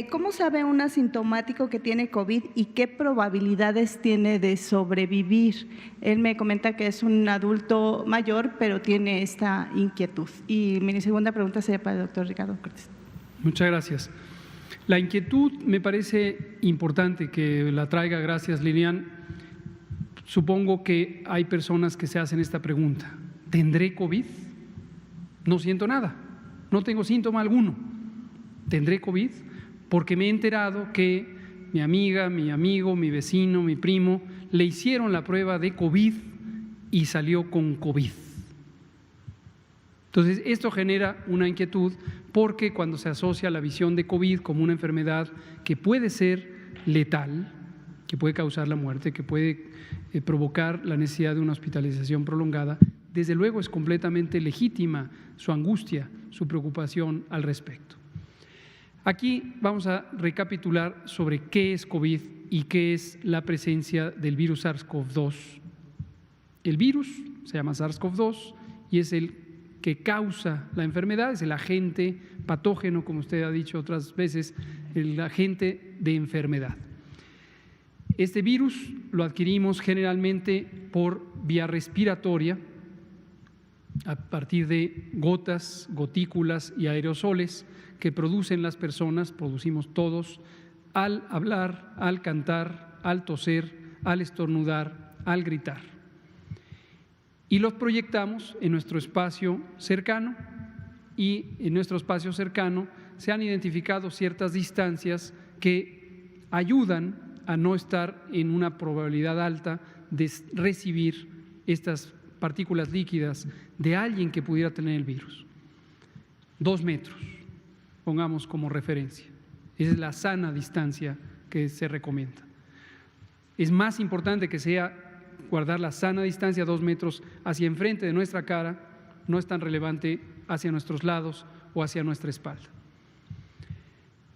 Speaker 7: ¿cómo sabe un asintomático que tiene COVID y qué probabilidades tiene de sobrevivir? Él me comenta que es un adulto mayor, pero tiene esta inquietud. Y mi segunda pregunta sería para el doctor Ricardo Cortés.
Speaker 1: Muchas gracias. La inquietud me parece importante que la traiga. Gracias, Lilian. Supongo que hay personas que se hacen esta pregunta. ¿Tendré COVID? No siento nada, no tengo síntoma alguno. ¿Tendré COVID? Porque me he enterado que mi amiga, mi amigo, mi vecino, mi primo le hicieron la prueba de COVID y salió con COVID. Entonces, esto genera una inquietud porque cuando se asocia la visión de COVID como una enfermedad que puede ser letal, que puede causar la muerte, que puede provocar la necesidad de una hospitalización prolongada, desde luego es completamente legítima su angustia, su preocupación al respecto. Aquí vamos a recapitular sobre qué es COVID y qué es la presencia del virus SARS-CoV-2. El virus se llama SARS-CoV-2 y es el que causa la enfermedad, es el agente patógeno, como usted ha dicho otras veces, el agente de enfermedad. Este virus lo adquirimos generalmente por vía respiratoria, a partir de gotas, gotículas y aerosoles que producen las personas, producimos todos, al hablar, al cantar, al toser, al estornudar, al gritar. Y los proyectamos en nuestro espacio cercano, y en nuestro espacio cercano se han identificado ciertas distancias que ayudan a no estar en una probabilidad alta de recibir estas partículas líquidas de alguien que pudiera tener el virus. 2 metros, pongamos como referencia. Esa es la sana distancia que se recomienda. Es más importante que sea guardar la sana distancia 2 metros hacia enfrente de nuestra cara, no es tan relevante hacia nuestros lados o hacia nuestra espalda.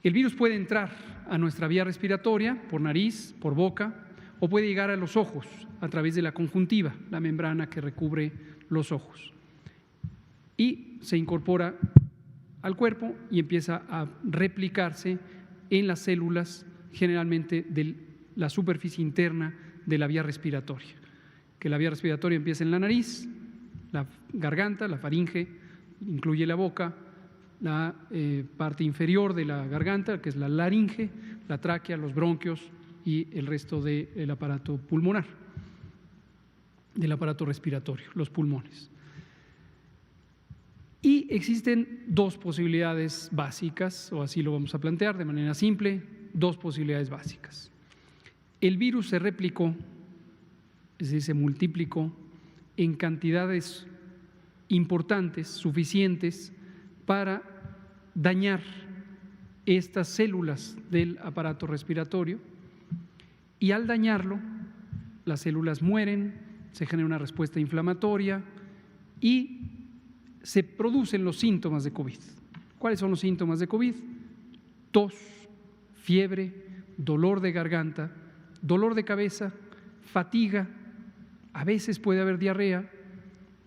Speaker 1: El virus puede entrar a nuestra vía respiratoria por nariz, por boca, o puede llegar a los ojos a través de la conjuntiva, la membrana que recubre los ojos. Y se incorpora al cuerpo y empieza a replicarse en las células, generalmente de la superficie interna de la vía respiratoria. Que la vía respiratoria empieza en la nariz, la garganta, la faringe, incluye la boca, la parte inferior de la garganta, que es la laringe, la tráquea, los bronquios y el resto del aparato pulmonar, del aparato respiratorio, los pulmones. Y existen 2 posibilidades básicas, o así lo vamos a plantear de manera simple, 2 posibilidades básicas. El virus se replicó, es decir, se multiplicó en cantidades importantes, suficientes para dañar estas células del aparato respiratorio, y al dañarlo, las células mueren, se genera una respuesta inflamatoria y se producen los síntomas de COVID. ¿Cuáles son los síntomas de COVID? Tos, fiebre, dolor de garganta, dolor de cabeza, fatiga, a veces puede haber diarrea,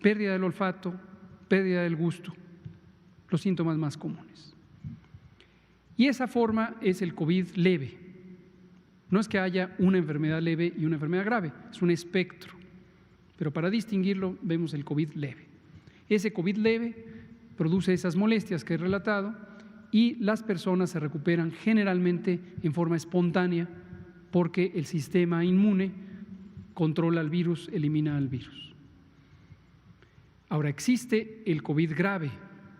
Speaker 1: pérdida del olfato, pérdida del gusto, los síntomas más comunes. Y esa forma es el COVID leve. No es que haya una enfermedad leve y una enfermedad grave, es un espectro. Pero para distinguirlo vemos el COVID leve. Ese COVID leve produce esas molestias que he relatado y las personas se recuperan generalmente en forma espontánea porque el sistema inmune controla el virus, elimina al virus. Ahora, existe el COVID grave,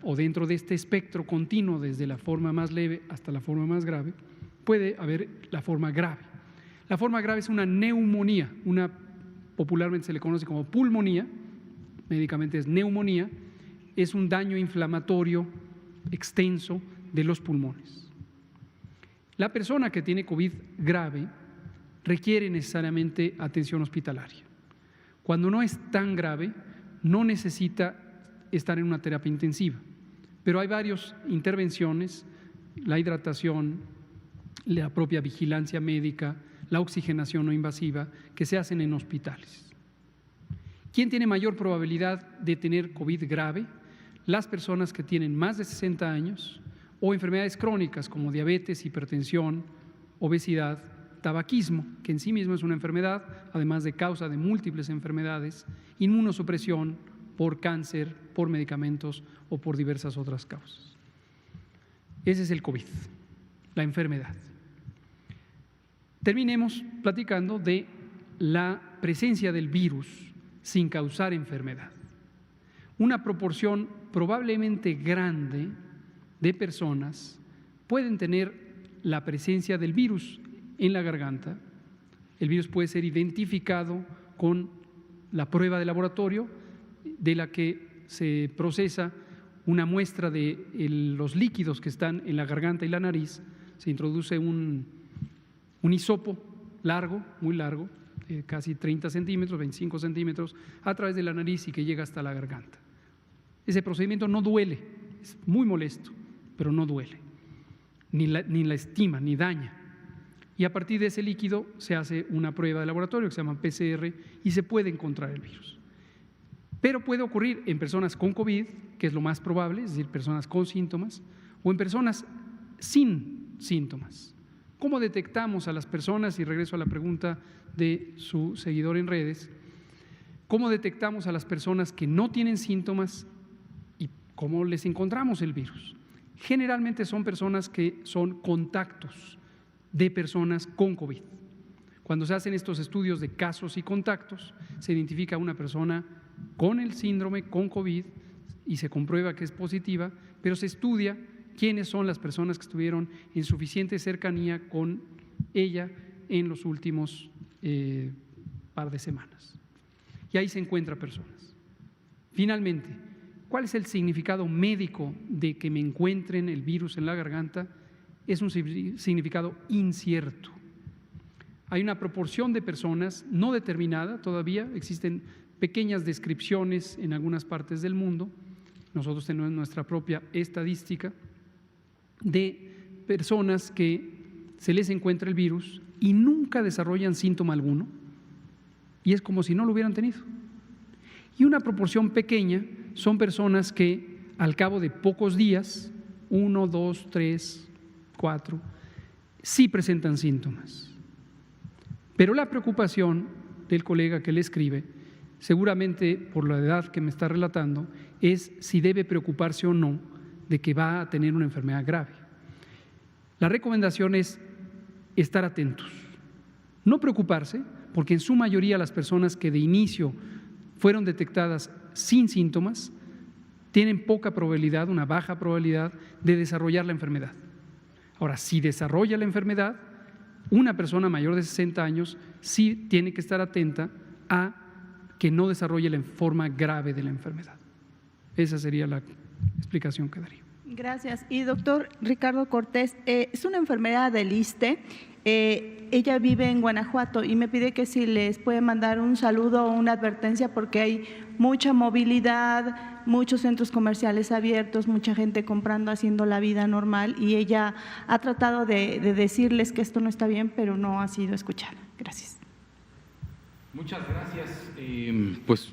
Speaker 1: o dentro de este espectro continuo, desde la forma más leve hasta la forma más grave, puede haber la forma grave. La forma grave es una neumonía, popularmente se le conoce como pulmonía, médicamente es neumonía, es un daño inflamatorio extenso de los pulmones. La persona que tiene COVID grave requiere necesariamente atención hospitalaria. Cuando no es tan grave, no necesita estar en una terapia intensiva, pero hay varias intervenciones, la hidratación, la propia vigilancia médica, la oxigenación no invasiva, que se hacen en hospitales. ¿Quién tiene mayor probabilidad de tener COVID grave? Las personas que tienen más de 60 años o enfermedades crónicas como diabetes, hipertensión, obesidad, tabaquismo, que en sí mismo es una enfermedad, además de causa de múltiples enfermedades, inmunosupresión por cáncer, por medicamentos o por diversas otras causas. Ese es el COVID, la enfermedad. Terminemos platicando de la presencia del virus sin causar enfermedad. Una proporción probablemente grande de personas pueden tener la presencia del virus en la garganta. El virus puede ser identificado con la prueba de laboratorio de la que se procesa una muestra de los líquidos que están en la garganta y la nariz. Se introduce un hisopo largo, muy largo, casi 30 centímetros, 25 centímetros, a través de la nariz y que llega hasta la garganta. Ese procedimiento no duele, es muy molesto, pero no duele, ni lastima, ni daña. Y a partir de ese líquido se hace una prueba de laboratorio que se llama PCR y se puede encontrar el virus. Pero puede ocurrir en personas con COVID, que es lo más probable, es decir, personas con síntomas, o en personas sin síntomas. ¿Cómo detectamos a las personas? Y regreso a la pregunta de su seguidor en redes. ¿Cómo detectamos a las personas que no tienen síntomas y cómo les encontramos el virus? Generalmente son personas que son contactos de personas con COVID. Cuando se hacen estos estudios de casos y contactos, se identifica a una persona con el síndrome, con COVID, y se comprueba que es positiva, pero se estudia quiénes son las personas que estuvieron en suficiente cercanía con ella en los últimos par de semanas. Y ahí se encuentra personas. Finalmente, ¿cuál es el significado médico de que me encuentren el virus en la garganta? Es un significado incierto. Hay una proporción de personas no determinada todavía, existen pequeñas descripciones en algunas partes del mundo, nosotros tenemos nuestra propia estadística de personas que se les encuentra el virus y nunca desarrollan síntoma alguno, y es como si no lo hubieran tenido. Y una proporción pequeña son personas que al cabo de pocos días, 1, 2, 3, 4, sí presentan síntomas. Pero la preocupación del colega que le escribe, seguramente por la edad que me está relatando, es si debe preocuparse o no de que va a tener una enfermedad grave. La recomendación es estar atentos, no preocuparse, porque en su mayoría las personas que de inicio fueron detectadas sin síntomas tienen poca probabilidad, una baja probabilidad de desarrollar la enfermedad. Ahora, si desarrolla la enfermedad, una persona mayor de 60 años sí tiene que estar atenta a que no desarrolle la forma grave de la enfermedad. Esa sería la explicación que daría.
Speaker 7: Gracias. Y doctor Ricardo Cortés, es una enfermedad del ISSSTE. Ella vive en Guanajuato y me pide que si les puede mandar un saludo o una advertencia porque hay mucha movilidad, muchos centros comerciales abiertos, mucha gente comprando, haciendo la vida normal, y ella ha tratado de decirles que esto no está bien, pero no ha sido escuchada. Gracias.
Speaker 3: Muchas gracias. Pues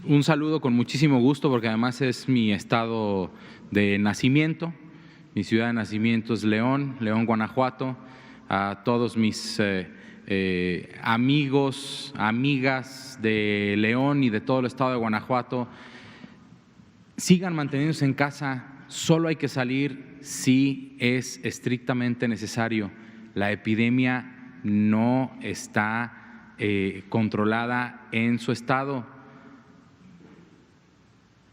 Speaker 3: un saludo con muchísimo gusto, porque además es mi estado de nacimiento. Mi ciudad de nacimiento es León, Guanajuato. A todos mis amigos, amigas de León y de todo el estado de Guanajuato, sigan manteniéndose en casa, solo hay que salir si es estrictamente necesario. La epidemia no está controlada en su estado.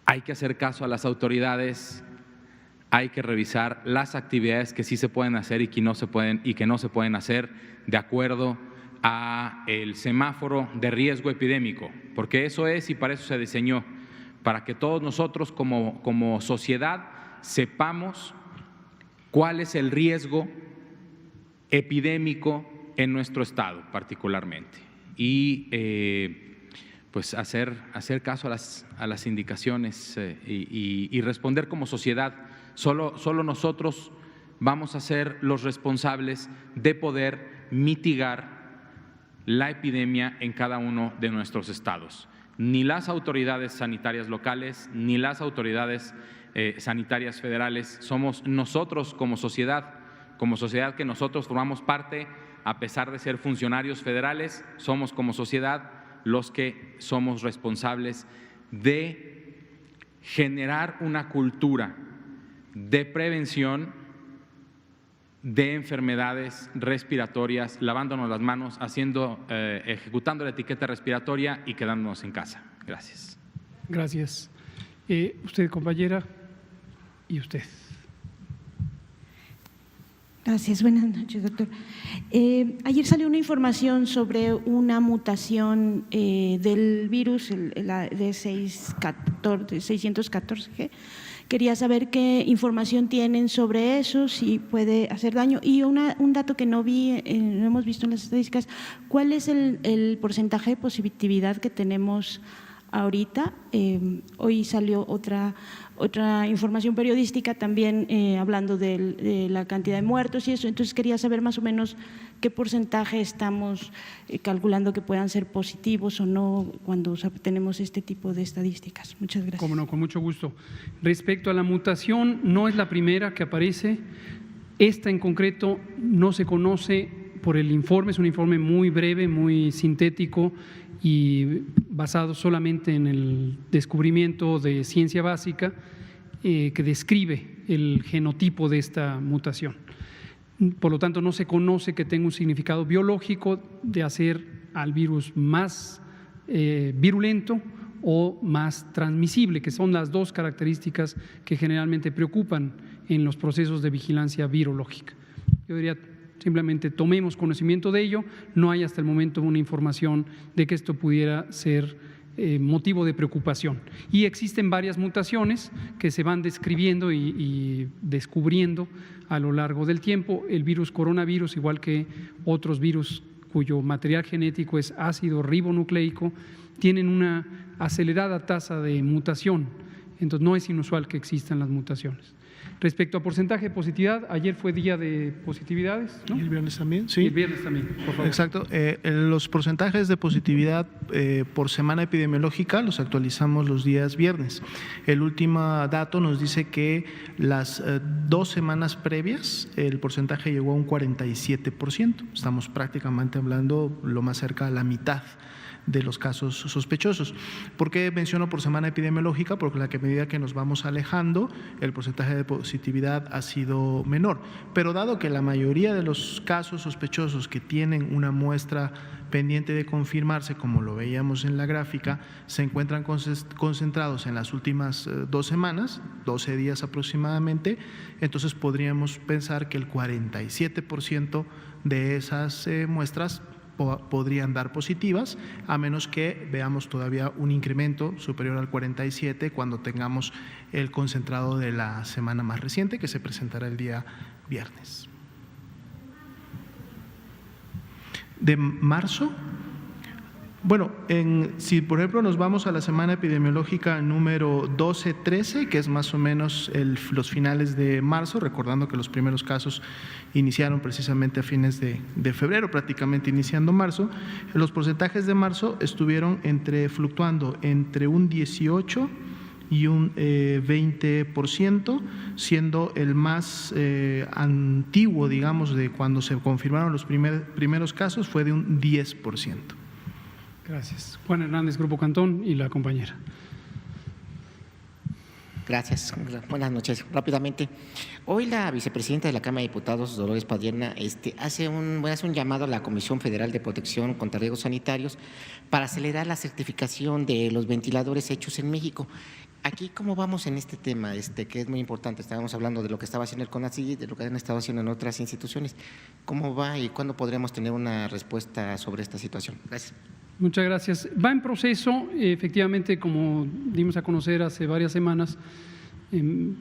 Speaker 3: Hay que hacer caso a las autoridades. Hay que revisar las actividades que sí se pueden hacer y que no se pueden hacer de acuerdo a el semáforo de riesgo epidémico, porque eso es y para eso se diseñó, para que todos nosotros como sociedad sepamos cuál es el riesgo epidémico en nuestro estado particularmente y pues hacer caso a las indicaciones y responder como sociedad. Solo nosotros vamos a ser los responsables de poder mitigar la epidemia en cada uno de nuestros estados. Ni las autoridades sanitarias locales, ni las autoridades sanitarias federales. Somos nosotros como sociedad que nosotros formamos parte, a pesar de ser funcionarios federales, somos como sociedad los que somos responsables de generar una cultura de prevención de enfermedades respiratorias, lavándonos las manos, ejecutando la etiqueta respiratoria y quedándonos en casa. Gracias.
Speaker 1: Gracias. Usted, compañera, y usted.
Speaker 8: Gracias. Buenas noches, doctor. Ayer salió una información sobre una mutación del virus, la de 614G. Quería saber qué información tienen sobre eso, si puede hacer daño. Y un dato que no hemos visto en las estadísticas, ¿cuál es el porcentaje de positividad que tenemos ahorita? Hoy salió otra información periodística también hablando de la cantidad de muertos y eso, entonces quería saber más o menos qué porcentaje estamos calculando que puedan ser positivos o no cuando tenemos este tipo de estadísticas. Muchas gracias.
Speaker 1: Cómo no, con mucho gusto. Respecto a la mutación, no es la primera que aparece. Esta en concreto no se conoce por el informe, es un informe muy breve, muy sintético y basado solamente en el descubrimiento de ciencia básica que describe el genotipo de esta mutación. Por lo tanto, no se conoce que tenga un significado biológico de hacer al virus más virulento o más transmisible, que son las dos características que generalmente preocupan en los procesos de vigilancia virológica. Yo diría simplemente tomemos conocimiento de ello. No hay hasta el momento una información de que esto pudiera ser motivo de preocupación. Y existen varias mutaciones que se van describiendo y descubriendo a lo largo del tiempo. El virus coronavirus, igual que otros virus cuyo material genético es ácido ribonucleico, tienen una acelerada tasa de mutación. Entonces, no es inusual que existan las mutaciones. Respecto a porcentaje de positividad, ayer fue día de positividades, ¿no?
Speaker 2: ¿Y el viernes también? Sí.
Speaker 1: Y el viernes también, por favor.
Speaker 2: Exacto. Los porcentajes de positividad por semana epidemiológica los actualizamos los días viernes. El último dato nos dice que las 2 semanas previas el porcentaje llegó a un 47%. Estamos prácticamente hablando lo más cerca a la mitad de los casos sospechosos. ¿Por qué menciono por semana epidemiológica? Porque a medida que nos vamos alejando, el porcentaje de positividad ha sido menor. Pero dado que la mayoría de los casos sospechosos que tienen una muestra pendiente de confirmarse, como lo veíamos en la gráfica, se encuentran concentrados en las últimas 2 semanas, 12 días aproximadamente, entonces podríamos pensar que el 47% de esas muestras podrían dar positivas, a menos que veamos todavía un incremento superior al 47 cuando tengamos el concentrado de la semana más reciente, que se presentará el día viernes. ¿De marzo? Bueno, si por ejemplo nos vamos a la semana epidemiológica número 12-13, que es más o menos los finales de marzo, recordando que los primeros casos iniciaron precisamente a fines de febrero, prácticamente iniciando marzo, los porcentajes de marzo estuvieron fluctuando entre un 18 y un 20%, siendo el más antiguo, digamos, de cuando se confirmaron los primeros casos, fue de un 10%.
Speaker 1: Gracias. Juan Hernández, Grupo Cantón, y la compañera.
Speaker 9: Gracias. Buenas noches. Rápidamente, hoy la vicepresidenta de la Cámara de Diputados, Dolores Padierna, hace un llamado a la Comisión Federal de Protección contra Riesgos Sanitarios para acelerar la certificación de los ventiladores hechos en México. Aquí, ¿cómo vamos en este tema? Que es muy importante. Estábamos hablando de lo que estaba haciendo el CONACYT, de lo que han estado haciendo en otras instituciones. ¿Cómo va y cuándo podremos tener una respuesta sobre esta situación? Gracias.
Speaker 1: Muchas gracias. Va en proceso, efectivamente, como dimos a conocer hace varias semanas, el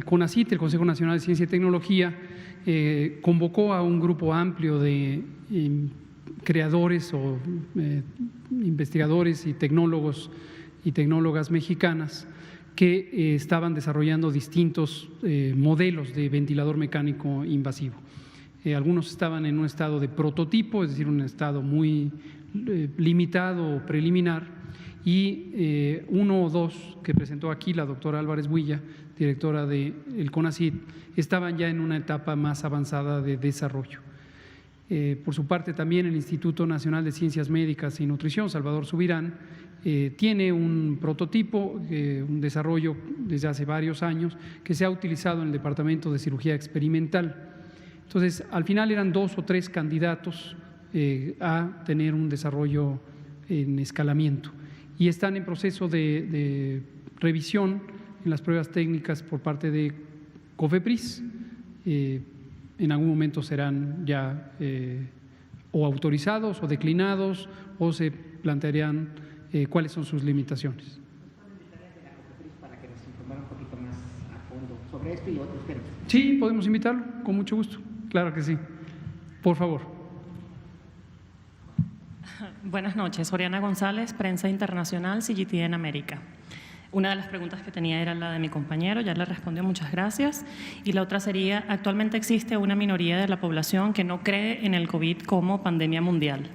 Speaker 1: CONACYT, el Consejo Nacional de Ciencia y Tecnología, convocó a un grupo amplio de creadores o investigadores y tecnólogos y tecnólogas mexicanas que estaban desarrollando distintos modelos de ventilador mecánico invasivo. Algunos estaban en un estado de prototipo, es decir, un estado muy limitado o preliminar, y 1 o 2 que presentó aquí la doctora Álvarez Builla, directora del CONACYT, estaban ya en una etapa más avanzada de desarrollo. Por su parte, también el Instituto Nacional de Ciencias Médicas y Nutrición, Salvador Subirán, tiene un prototipo, un desarrollo desde hace varios años, que se ha utilizado en el Departamento de Cirugía Experimental. Entonces, al final eran 2 o 3 candidatos a tener un desarrollo en escalamiento y están en proceso de revisión en las pruebas técnicas por parte de COFEPRIS. En algún momento serán ya o autorizados o declinados o se plantearían cuáles son sus limitaciones.
Speaker 9: Para que nos informara un poquito más a fondo sobre esto y otros temas.
Speaker 1: Sí, podemos invitarlo, con mucho gusto. Claro que sí. Por favor.
Speaker 10: Buenas noches. Oriana González, Prensa Internacional, CGT en América. Una de las preguntas que tenía era la de mi compañero, ya le respondió, muchas gracias. Y la otra sería, actualmente existe una minoría de la población que no cree en el COVID como pandemia mundial.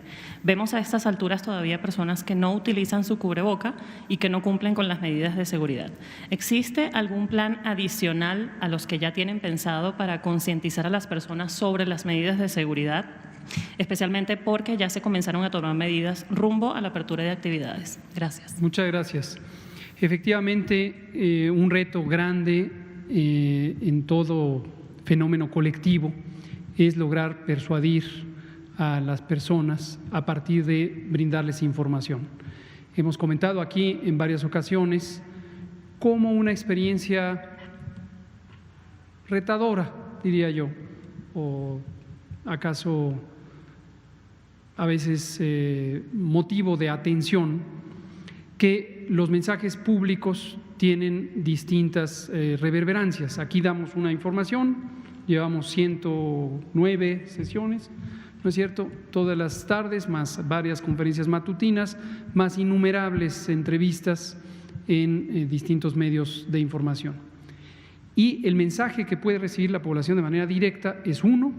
Speaker 10: Vemos a estas alturas todavía personas que no utilizan su cubreboca y que no cumplen con las medidas de seguridad. ¿Existe algún plan adicional a los que ya tienen pensado para concientizar a las personas sobre las medidas de seguridad? Especialmente porque ya se comenzaron a tomar medidas rumbo a la apertura de actividades. Gracias.
Speaker 1: Muchas gracias. Efectivamente, un reto grande en todo fenómeno colectivo es lograr persuadir a las personas a partir de brindarles información. Hemos comentado aquí en varias ocasiones cómo una experiencia retadora, diría yo, o acaso a veces motivo de atención que los mensajes públicos tienen distintas reverberancias. Aquí damos una información, llevamos 109 sesiones, ¿no es cierto?, todas las tardes, más varias conferencias matutinas, más innumerables entrevistas en distintos medios de información. Y el mensaje que puede recibir la población de manera directa es uno,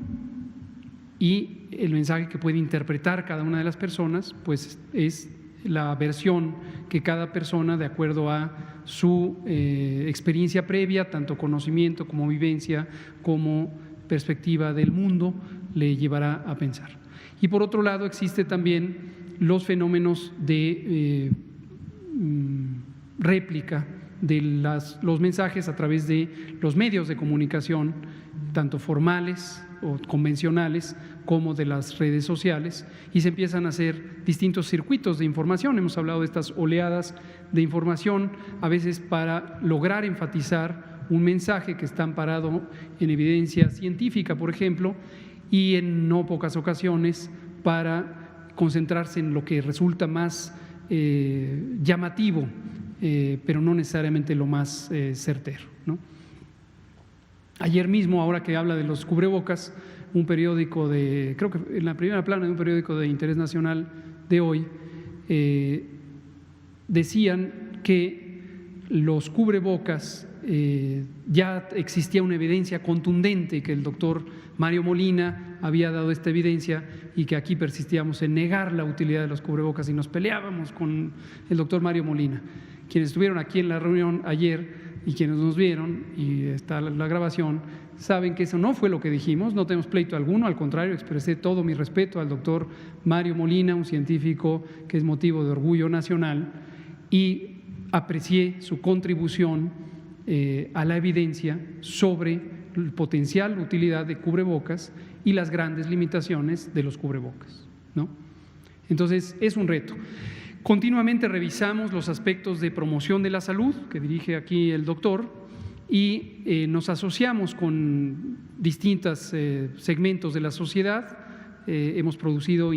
Speaker 1: y el mensaje que puede interpretar cada una de las personas, pues es la versión que cada persona, de acuerdo a su experiencia previa, tanto conocimiento como vivencia, como perspectiva del mundo, le llevará a pensar. Y por otro lado, existe también los fenómenos de réplica de los mensajes a través de los medios de comunicación, tanto formales o convencionales como de las redes sociales, y se empiezan a hacer distintos circuitos de información. Hemos hablado de estas oleadas de información, a veces para lograr enfatizar un mensaje que está amparado en evidencia científica, por ejemplo, y en no pocas ocasiones para concentrarse en lo que resulta más llamativo, pero no necesariamente lo más certero, ¿no? Ayer mismo, ahora que habla de los cubrebocas, un periódico creo que en la primera plana de un periódico de interés nacional de hoy, decían que los cubrebocas, ya existía una evidencia contundente, que el doctor Mario Molina había dado esta evidencia, y que aquí persistíamos en negar la utilidad de los cubrebocas y nos peleábamos con el doctor Mario Molina. Quienes estuvieron aquí en la reunión ayer y quienes nos vieron, y está la grabación, saben que eso no fue lo que dijimos, no tenemos pleito alguno, al contrario, expresé todo mi respeto al doctor Mario Molina, un científico que es motivo de orgullo nacional, y aprecié su contribución a la evidencia sobre el potencial utilidad de cubrebocas y las grandes limitaciones de los cubrebocas, ¿no? Entonces, es un reto. Continuamente revisamos los aspectos de promoción de la salud, que dirige aquí el doctor, y nos asociamos con distintos segmentos de la sociedad. Hemos producido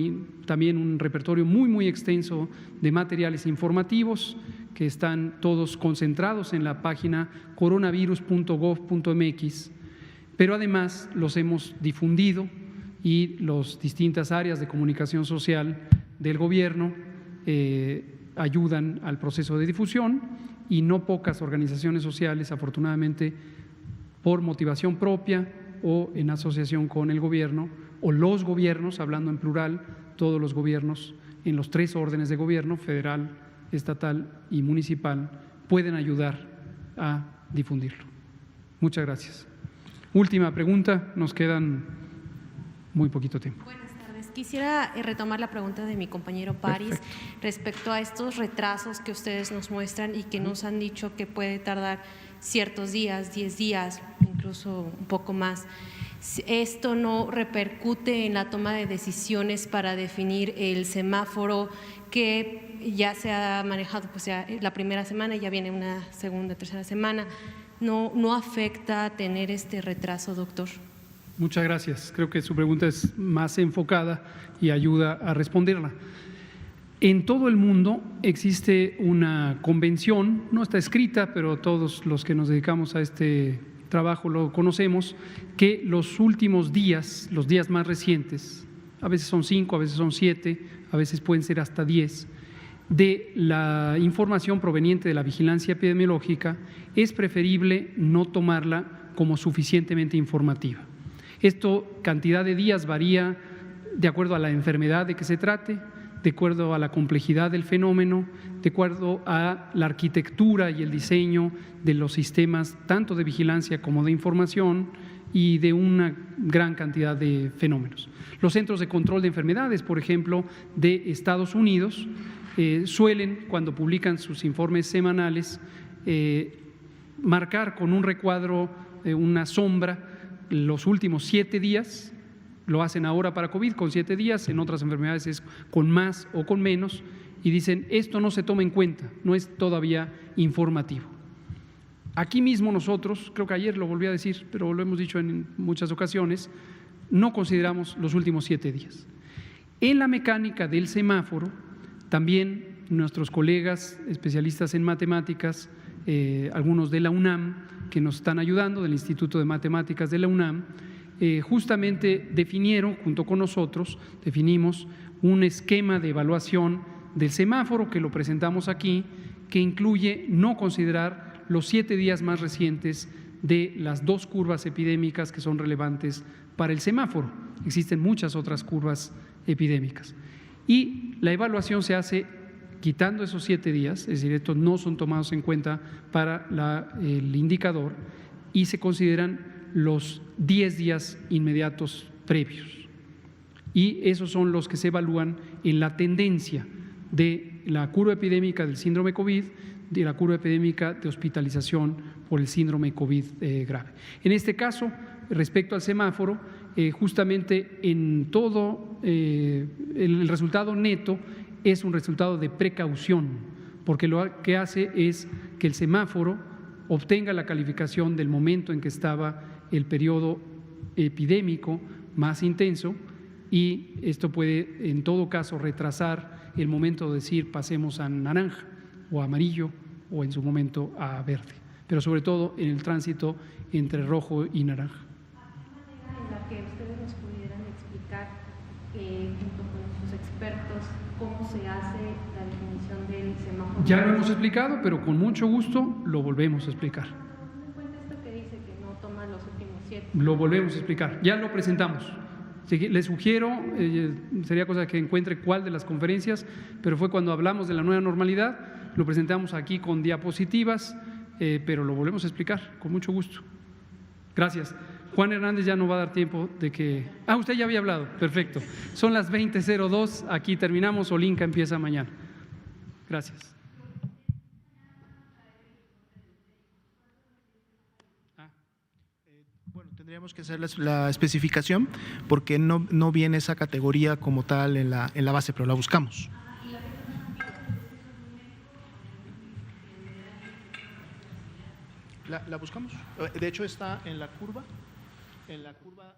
Speaker 1: también un repertorio muy extenso de materiales informativos que están todos concentrados en la página coronavirus.gov.mx, pero además los hemos difundido, y las distintas áreas de comunicación social del gobierno ayudan al proceso de difusión, y no pocas organizaciones sociales, afortunadamente, por motivación propia o en asociación con el gobierno, o los gobiernos, hablando en plural, todos los gobiernos en los 3 órdenes de gobierno, federal, estatal y municipal, pueden ayudar a difundirlo. Muchas gracias. Última pregunta, nos quedan muy poquito tiempo.
Speaker 11: Buenas tardes. Quisiera retomar la pregunta de mi compañero París.
Speaker 1: Perfecto.
Speaker 11: Respecto a estos retrasos que ustedes nos muestran y que nos han dicho que puede tardar ciertos días, 10 días, incluso un poco más. ¿Esto no repercute en la toma de decisiones para definir el semáforo que ya se ha manejado, pues ya la primera semana, ya viene una segunda, tercera semana? ¿No afecta tener este retraso, doctor?
Speaker 1: Muchas gracias. Creo que su pregunta es más enfocada y ayuda a responderla. En todo el mundo existe una convención, no está escrita, pero todos los que nos dedicamos a este trabajo lo conocemos, que los últimos días, los días más recientes, a veces son 5, a veces son 7, a veces pueden ser hasta 10, de la información proveniente de la vigilancia epidemiológica, es preferible no tomarla como suficientemente informativa. Esto, cantidad de días, varía de acuerdo a la enfermedad de que se trate, de acuerdo a la complejidad del fenómeno, de acuerdo a la arquitectura y el diseño de los sistemas, tanto de vigilancia como de información, y de una gran cantidad de fenómenos. Los Centros de Control de Enfermedades, por ejemplo, de Estados Unidos, suelen, cuando publican sus informes semanales, marcar con un recuadro, una sombra, los últimos 7 días. Lo hacen ahora para COVID con 7 días, en otras enfermedades es con más o con menos, y dicen, esto no se toma en cuenta, no es todavía informativo. Aquí mismo nosotros, creo que ayer lo volví a decir, pero lo hemos dicho en muchas ocasiones, no consideramos los últimos 7 días. En la mecánica del semáforo, también nuestros colegas especialistas en matemáticas, algunos de la UNAM, que nos están ayudando, del Instituto de Matemáticas de la UNAM, justamente definieron, junto con nosotros, definimos un esquema de evaluación del semáforo que lo presentamos aquí, que incluye no considerar los 7 días más recientes de las 2 curvas epidémicas que son relevantes para el semáforo. Existen muchas otras curvas epidémicas. Y la evaluación se hace quitando esos 7 días, es decir, estos no son tomados en cuenta para el indicador, y se consideran los 10 días inmediatos previos. Y esos son los que se evalúan en la tendencia de la curva epidémica del síndrome COVID, de la curva epidémica de hospitalización por el síndrome COVID grave. En este caso, respecto al semáforo, justamente en todo el resultado neto es un resultado de precaución, porque lo que hace es que el semáforo obtenga la calificación del momento en que estaba el periodo epidémico más intenso, y esto puede en todo caso retrasar el momento de decir pasemos a naranja o a amarillo o en su momento a verde, pero sobre todo en el tránsito entre rojo y naranja.
Speaker 11: ¿Alguna manera en la que ustedes nos pudieran explicar, junto con sus expertos, cómo se hace la definición del semáforo?
Speaker 1: Ya lo hemos explicado, pero con mucho gusto lo volvemos a explicar.
Speaker 11: Tomando en cuenta esto que dice que no toma los últimos 7.
Speaker 1: Lo volvemos a explicar, ya lo presentamos. Les sugiero, sería cosa que encuentre cuál de las conferencias, pero fue cuando hablamos de la nueva normalidad, lo presentamos aquí con diapositivas, pero lo volvemos a explicar con mucho gusto. Gracias. Juan Hernández ya no va a dar tiempo de que… usted ya había hablado, perfecto. Son las 20:02, aquí terminamos, Olinka empieza mañana. Gracias.
Speaker 2: Bueno, tendríamos que hacer la especificación porque no viene esa categoría como tal en la base, pero la buscamos. La buscamos. De hecho está en la curva. En la curva